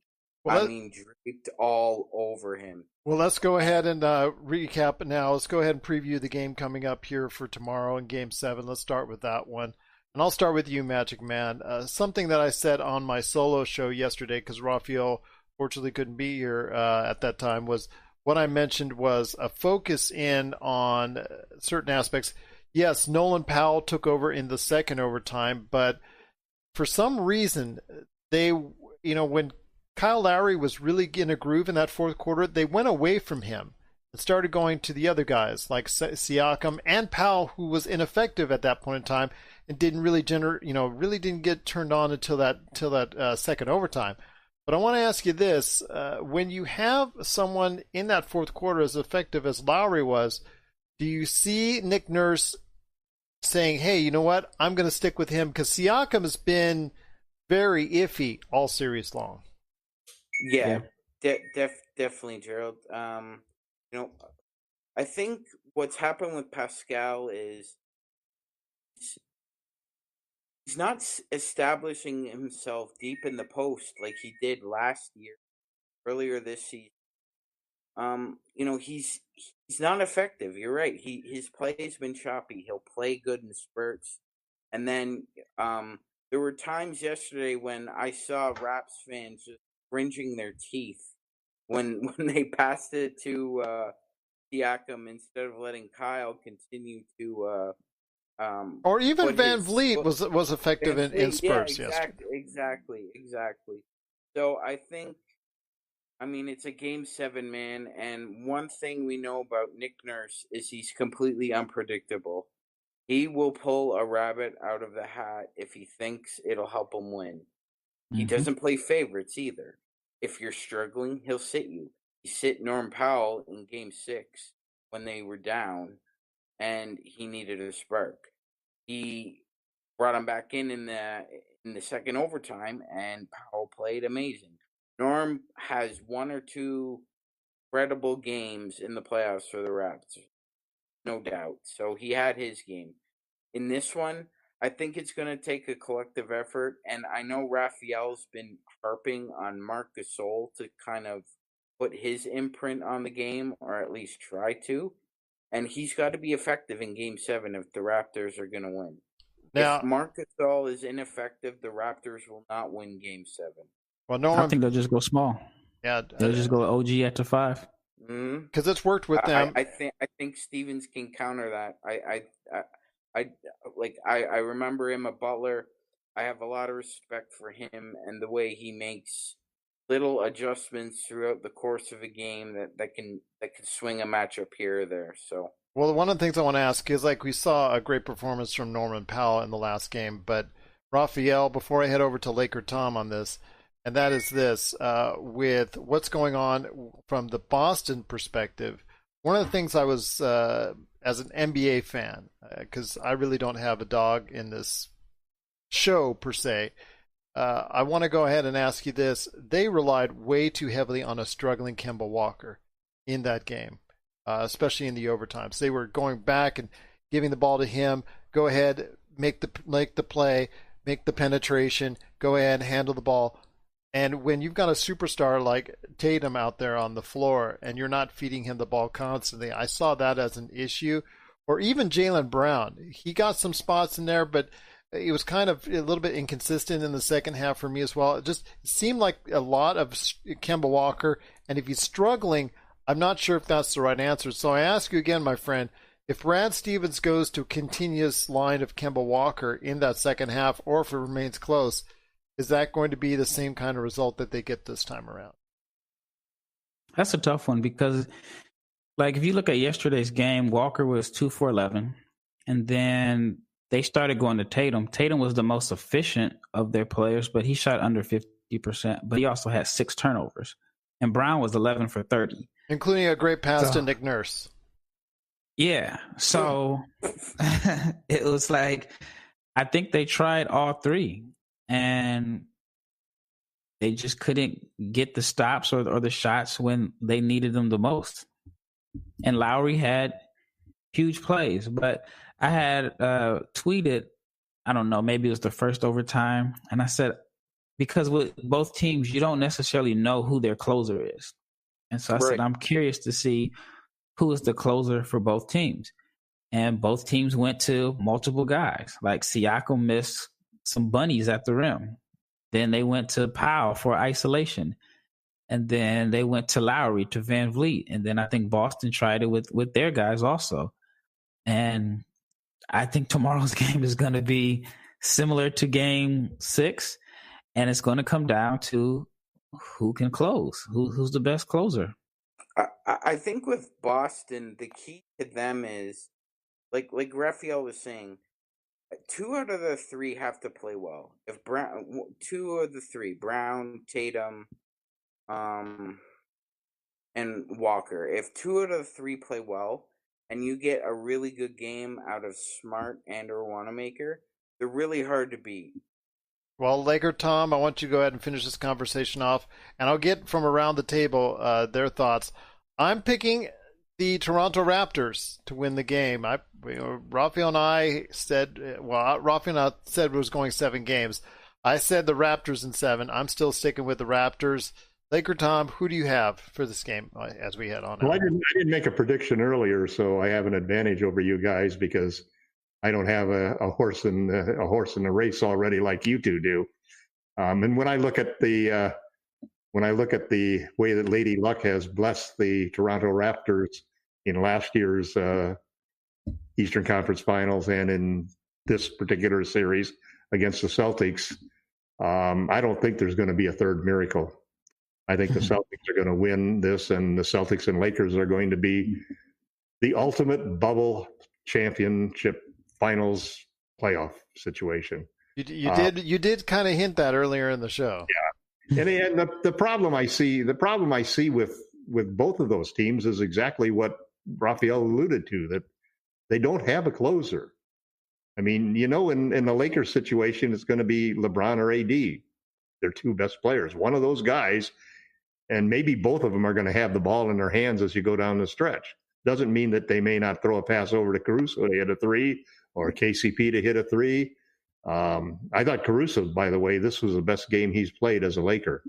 Draped all over him. Well, let's go ahead and recap it now. Let's go ahead and preview the game coming up here for tomorrow in Game 7. Let's start with that one. And I'll start with you, Magic Man. Something that I said on my solo show yesterday, because Rafael fortunately couldn't be here at that time, was what I mentioned was a focus in on certain aspects. Yes, Nolan Powell took over in the second overtime, but for some reason, when Kyle Lowry was really in a groove in that fourth quarter, they went away from him and started going to the other guys like Siakam and Powell, who was ineffective at that point in time and didn't really really didn't get turned on until that second overtime. But I want to ask you this: when you have someone in that fourth quarter as effective as Lowry was, do you see Nick Nurse saying, "Hey, you know what? I'm going to stick with him," because Siakam has been very iffy all series long. Yeah. Definitely, Gerald. I think what's happened with Pascal is he's not establishing himself deep in the post like he did earlier this season. He's not effective. You're right. His play has been choppy. He'll play good in spurts, and then there were times yesterday when I saw Raps fans just cringing their teeth when they passed it to Siakam instead of letting Kyle continue to. Or even Van Vliet was effective in spurts. Yeah, exactly. So I think, it's a Game 7, man, and one thing we know about Nick Nurse is he's completely unpredictable. He will pull a rabbit out of the hat if he thinks it'll help him win. Mm-hmm. He doesn't play favorites either. If you're struggling, he'll sit you. He sit Norm Powell in Game 6 when they were down, and he needed a spark. He brought him back in the second overtime, and Powell played amazing. Norm has one or two credible games in the playoffs for the Raps, no doubt. So he had his game. In this one, I think it's going to take a collective effort, and I know Rafael's been harping on Marc Gasol to kind of put his imprint on the game, or at least try to, and he's got to be effective in Game 7 if the Raptors are going to win. Now, if Marc Gasol is ineffective, the Raptors will not win Game 7. Well, I think they'll just go small. Yeah, they'll just go OG at the 5. Because it's worked with them. I think Stevens can counter that. I remember him at Butler. I have a lot of respect for him and the way he makes little adjustments throughout the course of a game that can swing a matchup here or there. So, well, one of the things I want to ask is, like, we saw a great performance from Norman Powell in the last game, but Rafael, before I head over to LakerTom on this, and that is this, with what's going on from the Boston perspective, one of the things I was, as an NBA fan, because I really don't have a dog in this show per se, I want to go ahead and ask you this. They relied way too heavily on a struggling Kemba Walker in that game, especially in the overtimes. They were going back and giving the ball to him. Go ahead, make the play, make the penetration, go ahead and handle the ball. And when you've got a superstar like Tatum out there on the floor and you're not feeding him the ball constantly, I saw that as an issue. Or even Jaylen Brown. He got some spots in there, but it was kind of a little bit inconsistent in the second half for me as well. It just seemed like a lot of Kemba Walker. And if he's struggling, I'm not sure if that's the right answer. So I ask you again, my friend, if Brad Stevens goes to a continuous line of Kemba Walker in that second half, or if it remains close, is that going to be the same kind of result that they get this time around? That's a tough one because, like, if you look at yesterday's game, Walker was 2 for 11, and then they started going to Tatum. Tatum was the most efficient of their players, but he shot under 50%, but he also had 6 turnovers. And Brown was 11 for 30. Including a great pass to Nick Nurse. Yeah. So it was like, I think they tried all 3. And they just couldn't get the stops or the shots when they needed them the most. And Lowry had huge plays. But I had tweeted, I don't know, maybe it was the first overtime. And I said, because with both teams, you don't necessarily know who their closer is. And so I said, I'm curious to see who is the closer for both teams. And both teams went to multiple guys. Like Siakam missed some bunnies at the rim. Then they went to Powell for isolation. And then they went to Lowry, to Van Vliet. And then I think Boston tried it with their guys also. And I think tomorrow's game is going to be similar to Game 6. And it's going to come down to who can close? Who's the best closer? I think with Boston, the key to them is like Rafael was saying, 2 out of the 3 have to play well. If 2 of the 3, Brown, Tatum, and Walker, if 2 out of the 3 play well, and you get a really good game out of Smart and or Wanamaker, they're really hard to beat. Well, LakerTom, I want you to go ahead and finish this conversation off, and I'll get from around the table their thoughts. I'm picking the Toronto Raptors to win the game. Rafael and I said, Rafael and I said it was going 7 games. I said the Raptors in 7. I'm still sticking with the Raptors. LakerTom, who do you have for this game as we head on? Well, I didn't make a prediction earlier, so I have an advantage over you guys because I don't have a horse in the race already like you two do. And when I look at the way that Lady Luck has blessed the Toronto Raptors in last year's Eastern Conference Finals and in this particular series against the Celtics, I don't think there's going to be a third miracle. I think the Celtics are going to win this, and the Celtics and Lakers are going to be the ultimate bubble championship finals playoff situation. You did kind of hint that earlier in the show. Yeah, and the problem I see with both of those teams is exactly what Rafael alluded to, that they don't have a closer. I mean, in the Lakers situation, it's going to be LeBron or AD. Their 2 best players. One of those guys, and maybe both of them, are going to have the ball in their hands as you go down the stretch. Doesn't mean that they may not throw a pass over to Caruso to hit a 3 or KCP to hit a 3. I thought Caruso, by the way, this was the best game he's played as a Laker.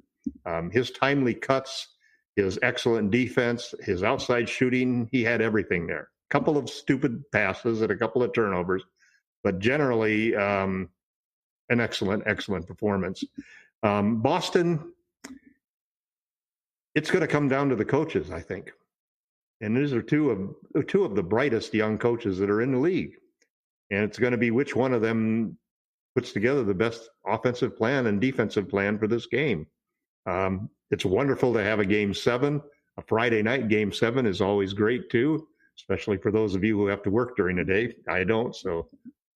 His timely cuts, his excellent defense, his outside shooting, he had everything there. A couple of stupid passes and a couple of turnovers, but generally an excellent performance. Boston, it's going to come down to the coaches, I think. And these are two of the brightest young coaches that are in the league. And it's going to be which one of them puts together the best offensive plan and defensive plan for this game. It's wonderful to have a Game 7. A Friday night Game 7 is always great, too, especially for those of you who have to work during the day. I don't, so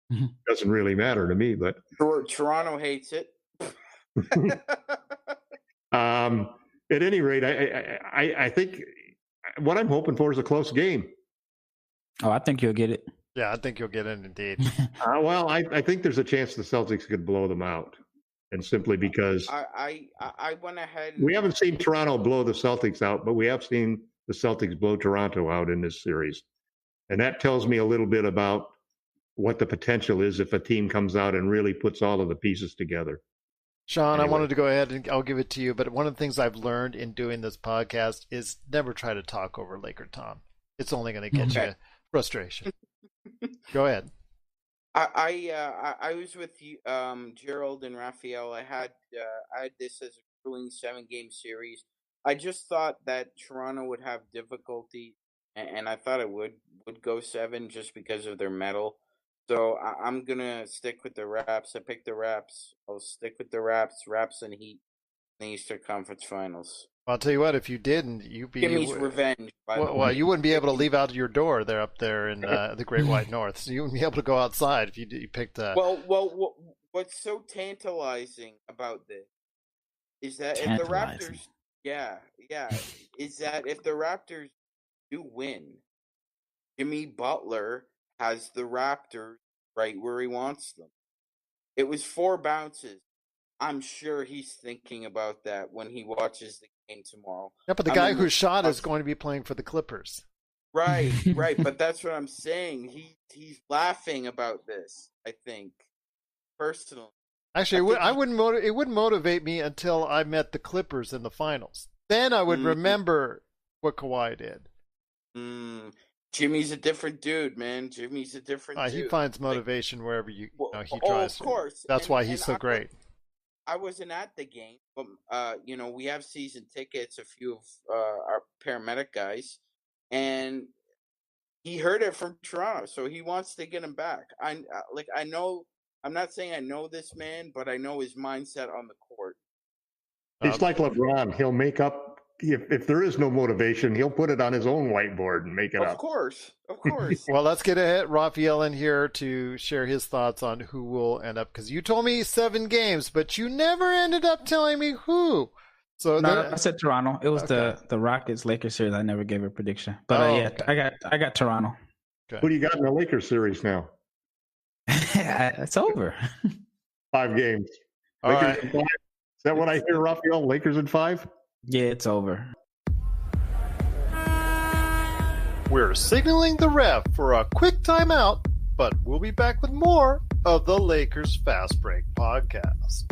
it doesn't really matter to me. But Toronto hates it. At any rate, I think what I'm hoping for is a close game. Oh, I think you'll get it. Yeah, I think you'll get it indeed. Well, I think there's a chance the Celtics could blow them out, and simply because I went ahead. We haven't seen Toronto blow the Celtics out, but we have seen the Celtics blow Toronto out in this series, and that tells me a little bit about what the potential is if a team comes out and really puts all of the pieces together. Sean, Anyway. I wanted to go ahead and I'll give it to you, but one of the things I've learned in doing this podcast is never try to talk over LakerTom. It's only going to get you frustration. Go ahead. I was with you, Gerald and Rafael. I had this as a grueling 7-game series. I just thought that Toronto would have difficulty, and I thought it would go 7 just because of their metal. So I'm gonna stick with the Raps. I picked the Raps. I'll stick with the Raps. Raps and Heat in the Eastern Conference Finals. I'll tell you what, if you didn't, you'd be... Jimmy's revenge. Well, you wouldn't be able to leave out your door there up there in the Great White North. So you wouldn't be able to go outside if you picked that. Well, what's so tantalizing about this is that if the Raptors... Yeah, is that if the Raptors do win, Jimmy Butler has the Raptors right where he wants them. It was 4 bounces. I'm sure he's thinking about that when he watches the game tomorrow. Yeah, but the guy who shot is going to be playing for the Clippers. Right. But that's what I'm saying. He's laughing about this, I think, personally. Actually, it wouldn't motivate me until I met the Clippers in the finals. Then I would remember what Kawhi did. Jimmy's a different dude, man. Jimmy's a different dude. He finds motivation wherever he tries. Of course. That's why he's so great. I wasn't at the game, but we have season tickets. A few of our paramedic guys, and he heard it from Toronto, so he wants to get him back. I know. I'm not saying I know this man, but I know his mindset on the court. It's like LeBron. He'll make up. If there is no motivation, he'll put it on his own whiteboard and make it up. Of course. Well, let's get Rafael in here to share his thoughts on who will end up. Because you told me 7 games, but you never ended up telling me who. So I said Toronto. It was the Rockets Lakers series. I never gave a prediction, but okay. I got Toronto. Okay. Who do you got in the Lakers series now? It's over. 5 games. All Lakers right. in 5? Is that what I hear, Rafael? Lakers in 5? Yeah, it's over. We're signaling the ref for a quick timeout, but we'll be back with more of the Lakers Fast Break podcast.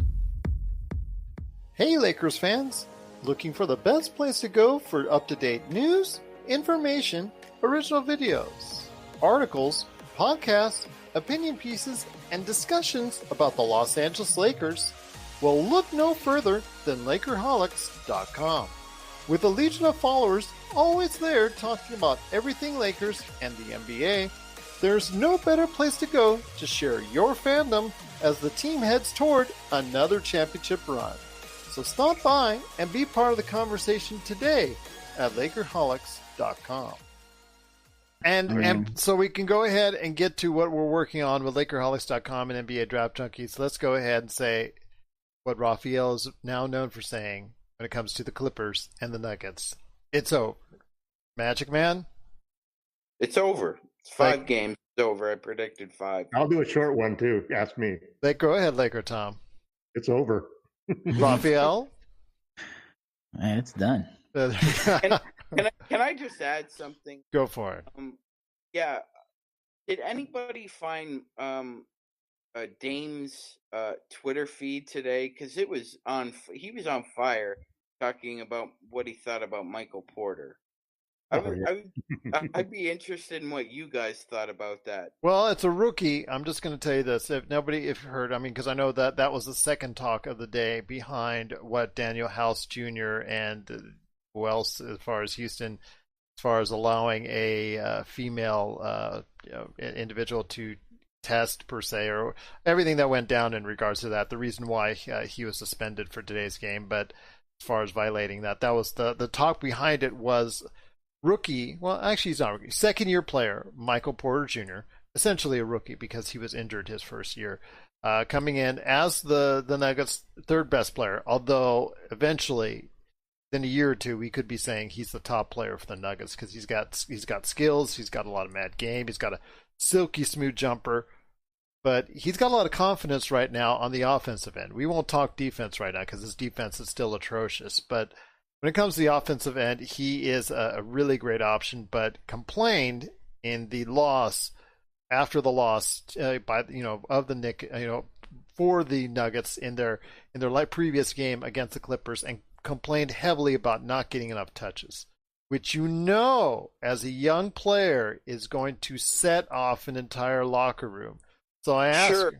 Hey, Lakers fans! Looking for the best place to go for up-to-date news, information, original videos, articles, podcasts, opinion pieces, and discussions about the Los Angeles Lakers? Well, look no further than Lakerholics.com. With a legion of followers always there talking about everything Lakers and the NBA, there's no better place to go to share your fandom as the team heads toward another championship run. So stop by and be part of the conversation today at Lakerholics.com. And so we can go ahead and get to what we're working on with Lakerholics.com and NBA Draft Junkies. Let's go ahead and say what Rafael is now known for saying when it comes to the Clippers and the Nuggets. It's over. Magic Man? It's over. It's 5 games. It's over. I predicted 5. I'll do a short one, too. Ask me. Go ahead, LakerTom. It's over. Rafael? It's done. Can I just add something? Go for it. Yeah. Did anybody find Dame's Twitter feed today? Because he was on fire talking about what he thought about Michael Porter. I'd be interested in what you guys thought about that. Well, it's a rookie. I'm just going to tell you this. If you heard, because I know that was the second talk of the day behind what Daniel House Jr. and who else, as far as Houston, as far as allowing a female individual to test per se, or everything that went down in regards to that. The reason why he was suspended for today's game, but as far as violating that was the talk behind it was rookie. Well, actually, he's not a rookie. Second-year player Michael Porter Jr., essentially a rookie because he was injured his first year, coming in as the Nuggets' third best player. Although eventually, in a year or two, we could be saying he's the top player for the Nuggets because he's got skills, he's got a lot of mad game, he's got a silky smooth jumper, but he's got a lot of confidence right now on the offensive end. We won't talk defense right now because his defense is still atrocious, but when it comes to the offensive end, he is a really great option, but complained in the loss, after the loss by of the Nick, for the Nuggets in their previous game against the Clippers, and complained heavily about not getting enough touches, which as a young player is going to set off an entire locker room. So I ask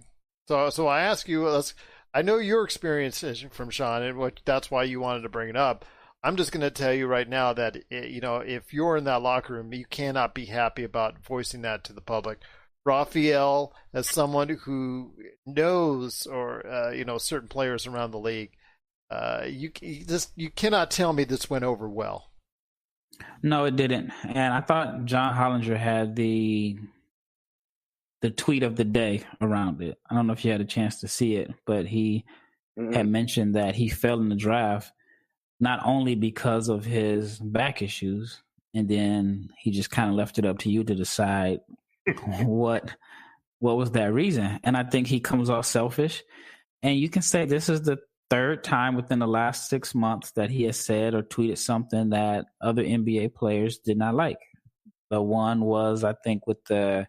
so I ask you, I know your experience from Sean, and that's why you wanted to bring it up. I'm just going to tell you right now that, if you're in that locker room, you cannot be happy about voicing that to the public. Rafael, as someone who knows certain players around the league, you cannot tell me this went over well. No, it didn't. And I thought John Hollinger had the tweet of the day around it. I don't know if you had a chance to see it, but he had mentioned that he fell in the draft not only because of his back issues, and then he just kind of left it up to you to decide what was that reason. And I think he comes off selfish. And you can say this is the third time within the last 6 months that he has said or tweeted something that other NBA players did not like. The one was, I think, with the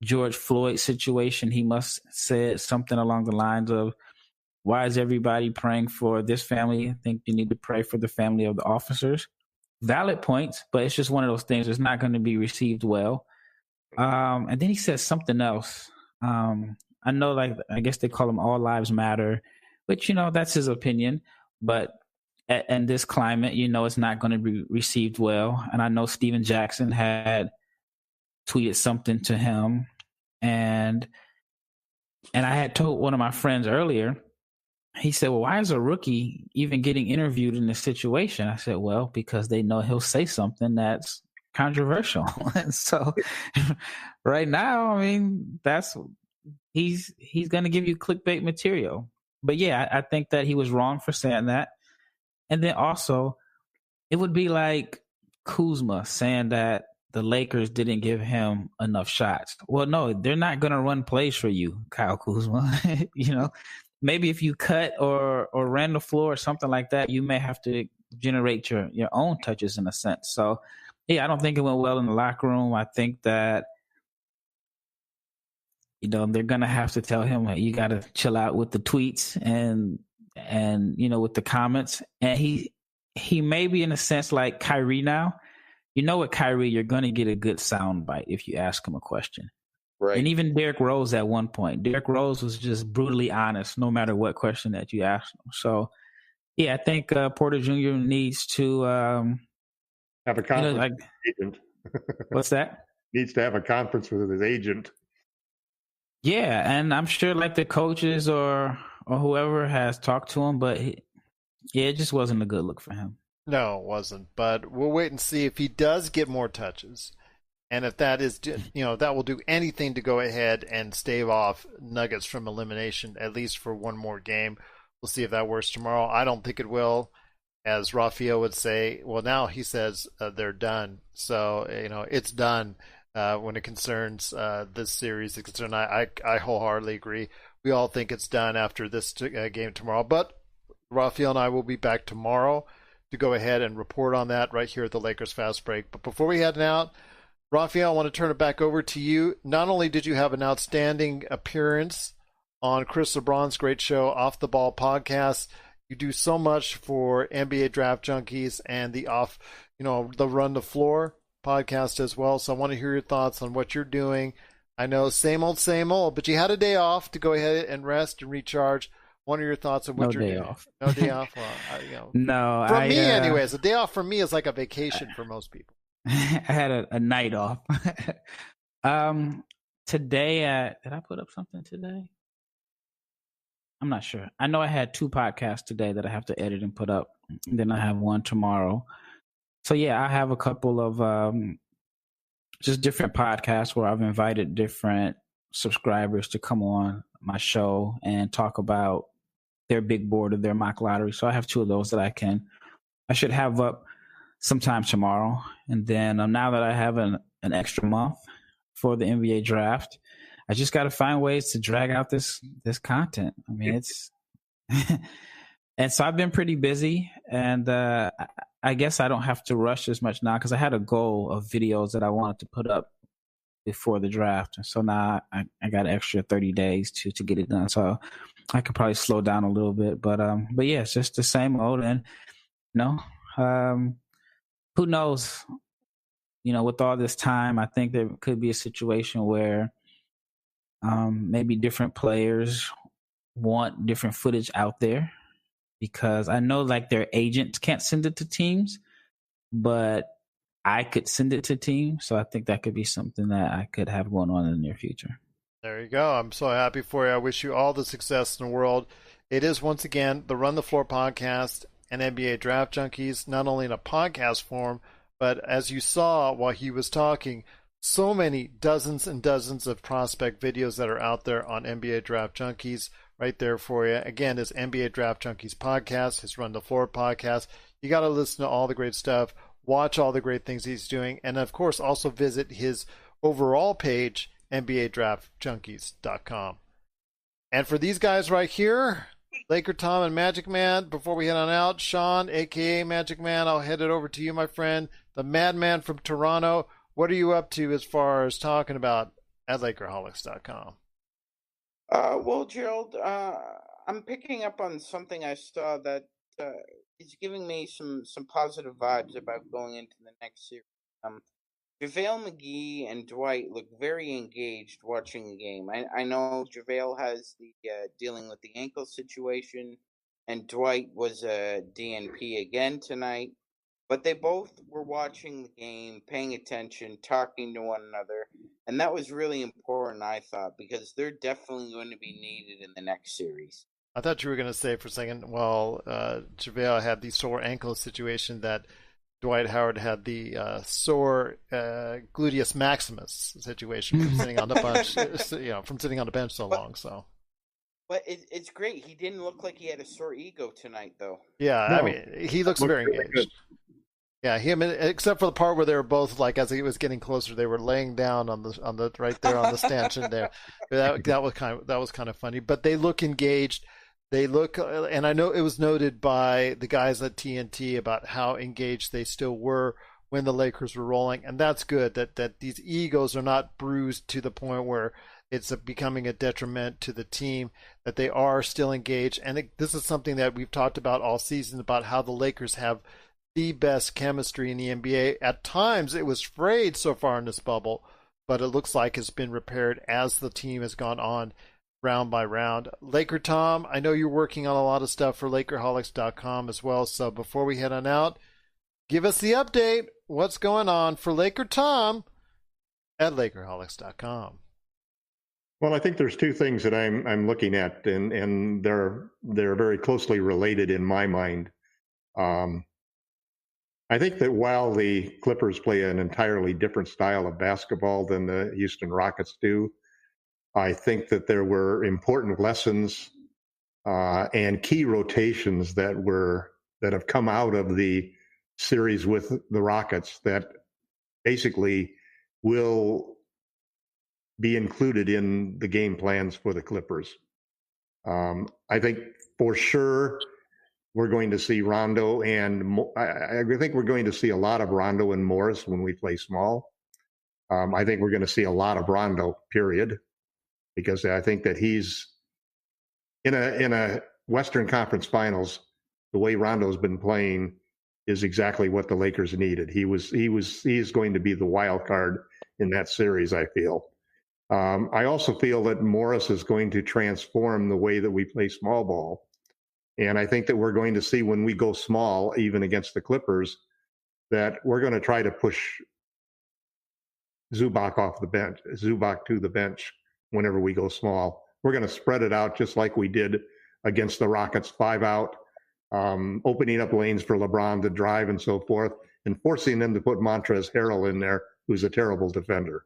George Floyd situation. He must have said something along the lines of, why is everybody praying for this family? I think you need to pray for the family of the officers. Valid points, but it's just one of those things that's not going to be received well. And then he says something else. I know, I guess they call them all lives matter, which, that's his opinion. But in this climate, it's not going to be received well. And I know Steven Jackson had tweeted something to him. And I had told one of my friends earlier, he said, well, why is a rookie even getting interviewed in this situation? I said, well, because they know he'll say something that's controversial. And so right now, I mean, he's going to give you clickbait material. But yeah, I think that he was wrong for saying that. And then also, it would be like Kuzma saying that the Lakers didn't give him enough shots. Well, no, they're not going to run plays for you, Kyle Kuzma. You know, maybe if you cut or ran the floor or something like that, you may have to generate your own touches in a sense. So, yeah, I don't think it went well in the locker room. I think that, you know, they're going to have to tell him, hey, you got to chill out with the tweets and, you know, with the comments. And he may be in a sense like Kyrie now. You know, with Kyrie, you're going to get a good soundbite if you ask him a question. Right. And even Derrick Rose at one point. Derrick Rose was just brutally honest no matter what question that you asked him. So, yeah, I think Porter Jr. needs to have a conference with his agent. What's that? Needs to have a conference with his agent. Yeah, and I'm sure like the coaches or whoever has talked to him, but it just wasn't a good look for him. No, it wasn't. But we'll wait and see if he does get more touches. And if that is, you know, that will do anything to go ahead and stave off Nuggets from elimination, at least for one more game. We'll see if that works tomorrow. I don't think it will. As Rafael would say, well, now he says they're done. So, you know, it's done when it concerns this series. I wholeheartedly agree. We all think it's done after this game tomorrow. But Rafael and I will be back tomorrow to go ahead and report on that right here at the Lakers Fast Break. But before we head out, Rafael, I want to turn it back over to you. Not only did you have an outstanding appearance on Chris LeBron's great show, Off the Ball podcast, you do so much for NBA Draft Junkies and the Run the Floor podcast as well. So I want to hear your thoughts on what you're doing. I know same old, but you had a day off to go ahead and rest and recharge. What are your thoughts on what you're doing? No day off. Well, no. For me, anyways, a day off for me is like a vacation for most people. I had a night off. Today, did I put up something today? I'm not sure. I know I had 2 podcasts today that I have to edit and put up. And then I have one tomorrow. So yeah, I have a couple of just different podcasts where I've invited different subscribers to come on my show and talk about their big board of their mock lottery. So I have 2 of those that I should have up sometime tomorrow. And then now that I have an extra month for the NBA draft, I just got to find ways to drag out this content. I mean, it's and so I've been pretty busy, and I guess I don't have to rush as much now because I had a goal of videos that I wanted to put up before the draft. So now I got an extra 30 days to get it done. So I could probably slow down a little bit, but yeah, it's just the same old. And who knows? You know, with all this time, I think there could be a situation where maybe different players want different footage out there, because I know like their agents can't send it to teams, but I could send it to teams. So I think that could be something that I could have going on in the near future. There you go. I'm so happy for you. I wish you all the success in the world. It is, once again, the Run the Floor podcast and NBA Draft Junkies, not only in a podcast form, but as you saw while he was talking, so many dozens and dozens of prospect videos that are out there on NBA Draft Junkies right there for you. Again, his NBA Draft Junkies podcast, his Run the Floor podcast. You got to listen to all the great stuff, watch all the great things he's doing, and of course also visit his overall page, NBADraftJunkies.com. And for these guys right here, LakerTom and Magic Man, before we head on out, Sean, a.k.a. Magic Man, I'll head it over to you, my friend, the Madman from Toronto. What are you up to as far as talking about at Lakerholics.com? Well, Gerald, I'm picking up on something I saw that is giving me some positive vibes about going into the next series. JaVale McGee and Dwight look very engaged watching the game. I know JaVale has the dealing with the ankle situation, and Dwight was a DNP again tonight. But they both were watching the game, paying attention, talking to one another. And that was really important, I thought, because they're definitely going to be needed in the next series. I thought you were going to say for a second, well, JaVale had the sore ankle situation that Dwight Howard had the sore gluteus maximus situation from sitting on the bench, from sitting on the bench so long. So, but it's great. He didn't look like he had a sore ego tonight, though. Yeah, No. I mean, he looks very engaged. Yeah, him, except for the part where they were both like, as he was getting closer, they were laying down on the right there on the stanchion there. That was kind of funny. But they look engaged. They look, and I know it was noted by the guys at TNT about how engaged they still were when the Lakers were rolling, and that's good. That these egos are not bruised to the point where it's becoming a detriment to the team. That they are still engaged, and this is something that we've talked about all season about how the Lakers have the best chemistry in the NBA. At times, it was frayed so far in this bubble, but it looks like it's been repaired as the team has gone on round by round. LakerTom, I know you're working on a lot of stuff for Lakerholics.com as well, so before we head on out, give us the update. What's going on for LakerTom at Lakerholics.com? Well, I think there's two things that I'm looking at, and they're very closely related in my mind. I think that while the Clippers play an entirely different style of basketball than the Houston Rockets do, I think that there were important lessons and key rotations that have come out of the series with the Rockets that basically will be included in the game plans for the Clippers. I think for sure we're going to see Rondo and I think we're going to see a lot of Rondo and Morris when we play small. I think we're going to see a lot of Rondo, period, because I think that he's in a Western Conference Finals. The way Rondo's been playing is exactly what the Lakers needed. He is going to be the wild card in that series, I feel. I also feel that Morris is going to transform the way that we play small ball. And I think that we're going to see when we go small, even against the Clippers, that we're going to try to push Zubac to the bench whenever we go small. We're going to spread it out just like we did against the Rockets, 5 out, opening up lanes for LeBron to drive and so forth, and forcing them to put Montrezl Harrell in there, who's a terrible defender.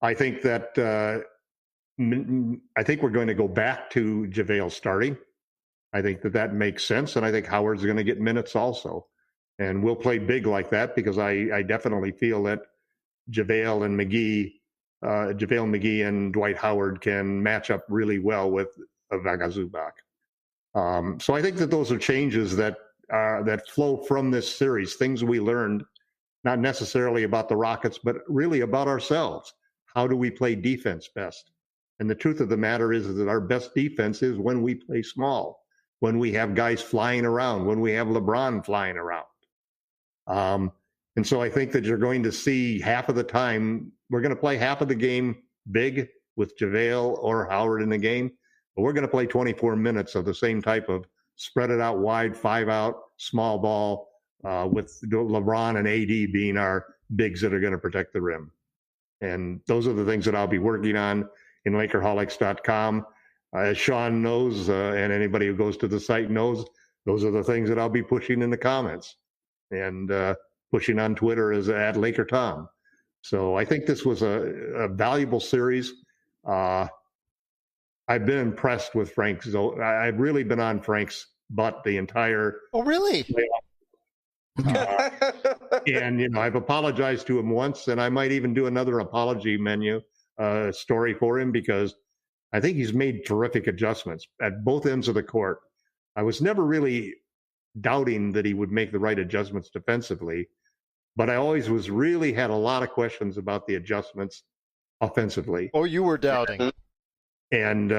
I think that I think we're going to go back to JaVale starting. I think that makes sense, and I think Howard's going to get minutes also. And we'll play big like that because I definitely feel that JaVale McGee and Dwight Howard can match up really well with Ivica Zubac. So I think that those are changes that flow from this series, things we learned, not necessarily about the Rockets, but really about ourselves. How do we play defense best? And the truth of the matter is that our best defense is when we play small, when we have guys flying around, when we have LeBron flying around. And so I think that you're going to see half of the time, we're going to play half of the game big with JaVale or Howard in the game, but we're going to play 24 minutes of the same type of spread it out wide, 5 out, small ball, with LeBron and AD being our bigs that are going to protect the rim. And those are the things that I'll be working on in Lakerholics.com. As Sean knows, and anybody who goes to the site knows, those are the things that I'll be pushing in the comments and pushing on Twitter as at LakerTom. So I think this was a valuable series. I've been impressed with Frank's. I've really been on Frank's butt the entire. Oh, really? And I've apologized to him once, and I might even do another apology story for him because I think he's made terrific adjustments at both ends of the court. I was never really doubting that he would make the right adjustments defensively, but I always had a lot of questions about the adjustments offensively. Oh, you were doubting. And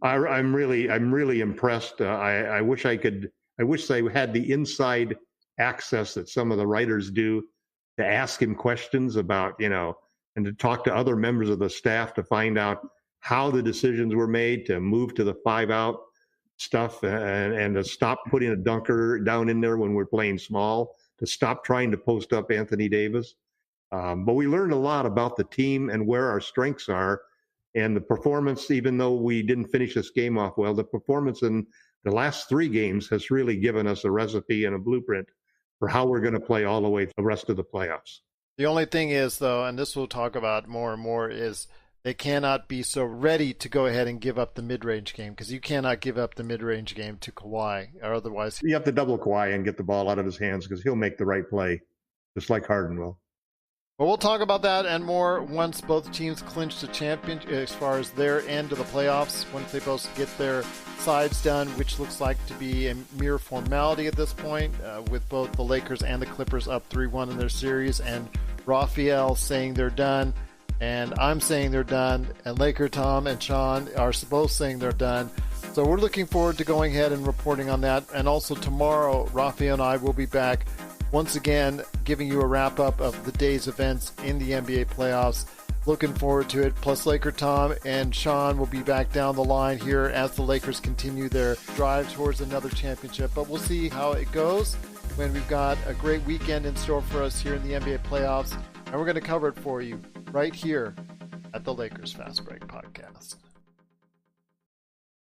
I'm really impressed. I wish they had the inside access that some of the writers do to ask him questions about, and to talk to other members of the staff to find out how the decisions were made to move to the 5 out stuff and to stop putting a dunker down in there when we're playing small, to stop trying to post up Anthony Davis. But we learned a lot about the team and where our strengths are. And the performance, even though we didn't finish this game off well, the performance in the last 3 games has really given us a recipe and a blueprint for how we're going to play all the way the rest of the playoffs. The only thing is, though, and this we'll talk about more and more, is they cannot be so ready to go ahead and give up the mid-range game, because you cannot give up the mid-range game to Kawhi, or otherwise. You have to double Kawhi and get the ball out of his hands, because he'll make the right play, just like Harden will. Well, we'll talk about that and more once both teams clinch the championship as far as their end of the playoffs, once they both get their sides done, which looks like to be a mere formality at this point, with both the Lakers and the Clippers up 3-1 in their series, and Rafael saying they're done, and I'm saying they're done, and LakerTom and Sean are both saying they're done. So we're looking forward to going ahead and reporting on that. And also tomorrow, Rafael and I will be back once again, giving you a wrap-up of the day's events in the NBA playoffs. Looking forward to it. Plus, LakerTom and Sean will be back down the line here as the Lakers continue their drive towards another championship. But we'll see how it goes when we've got a great weekend in store for us here in the NBA playoffs. And we're going to cover it for you right here at the Lakers Fast Break Podcast.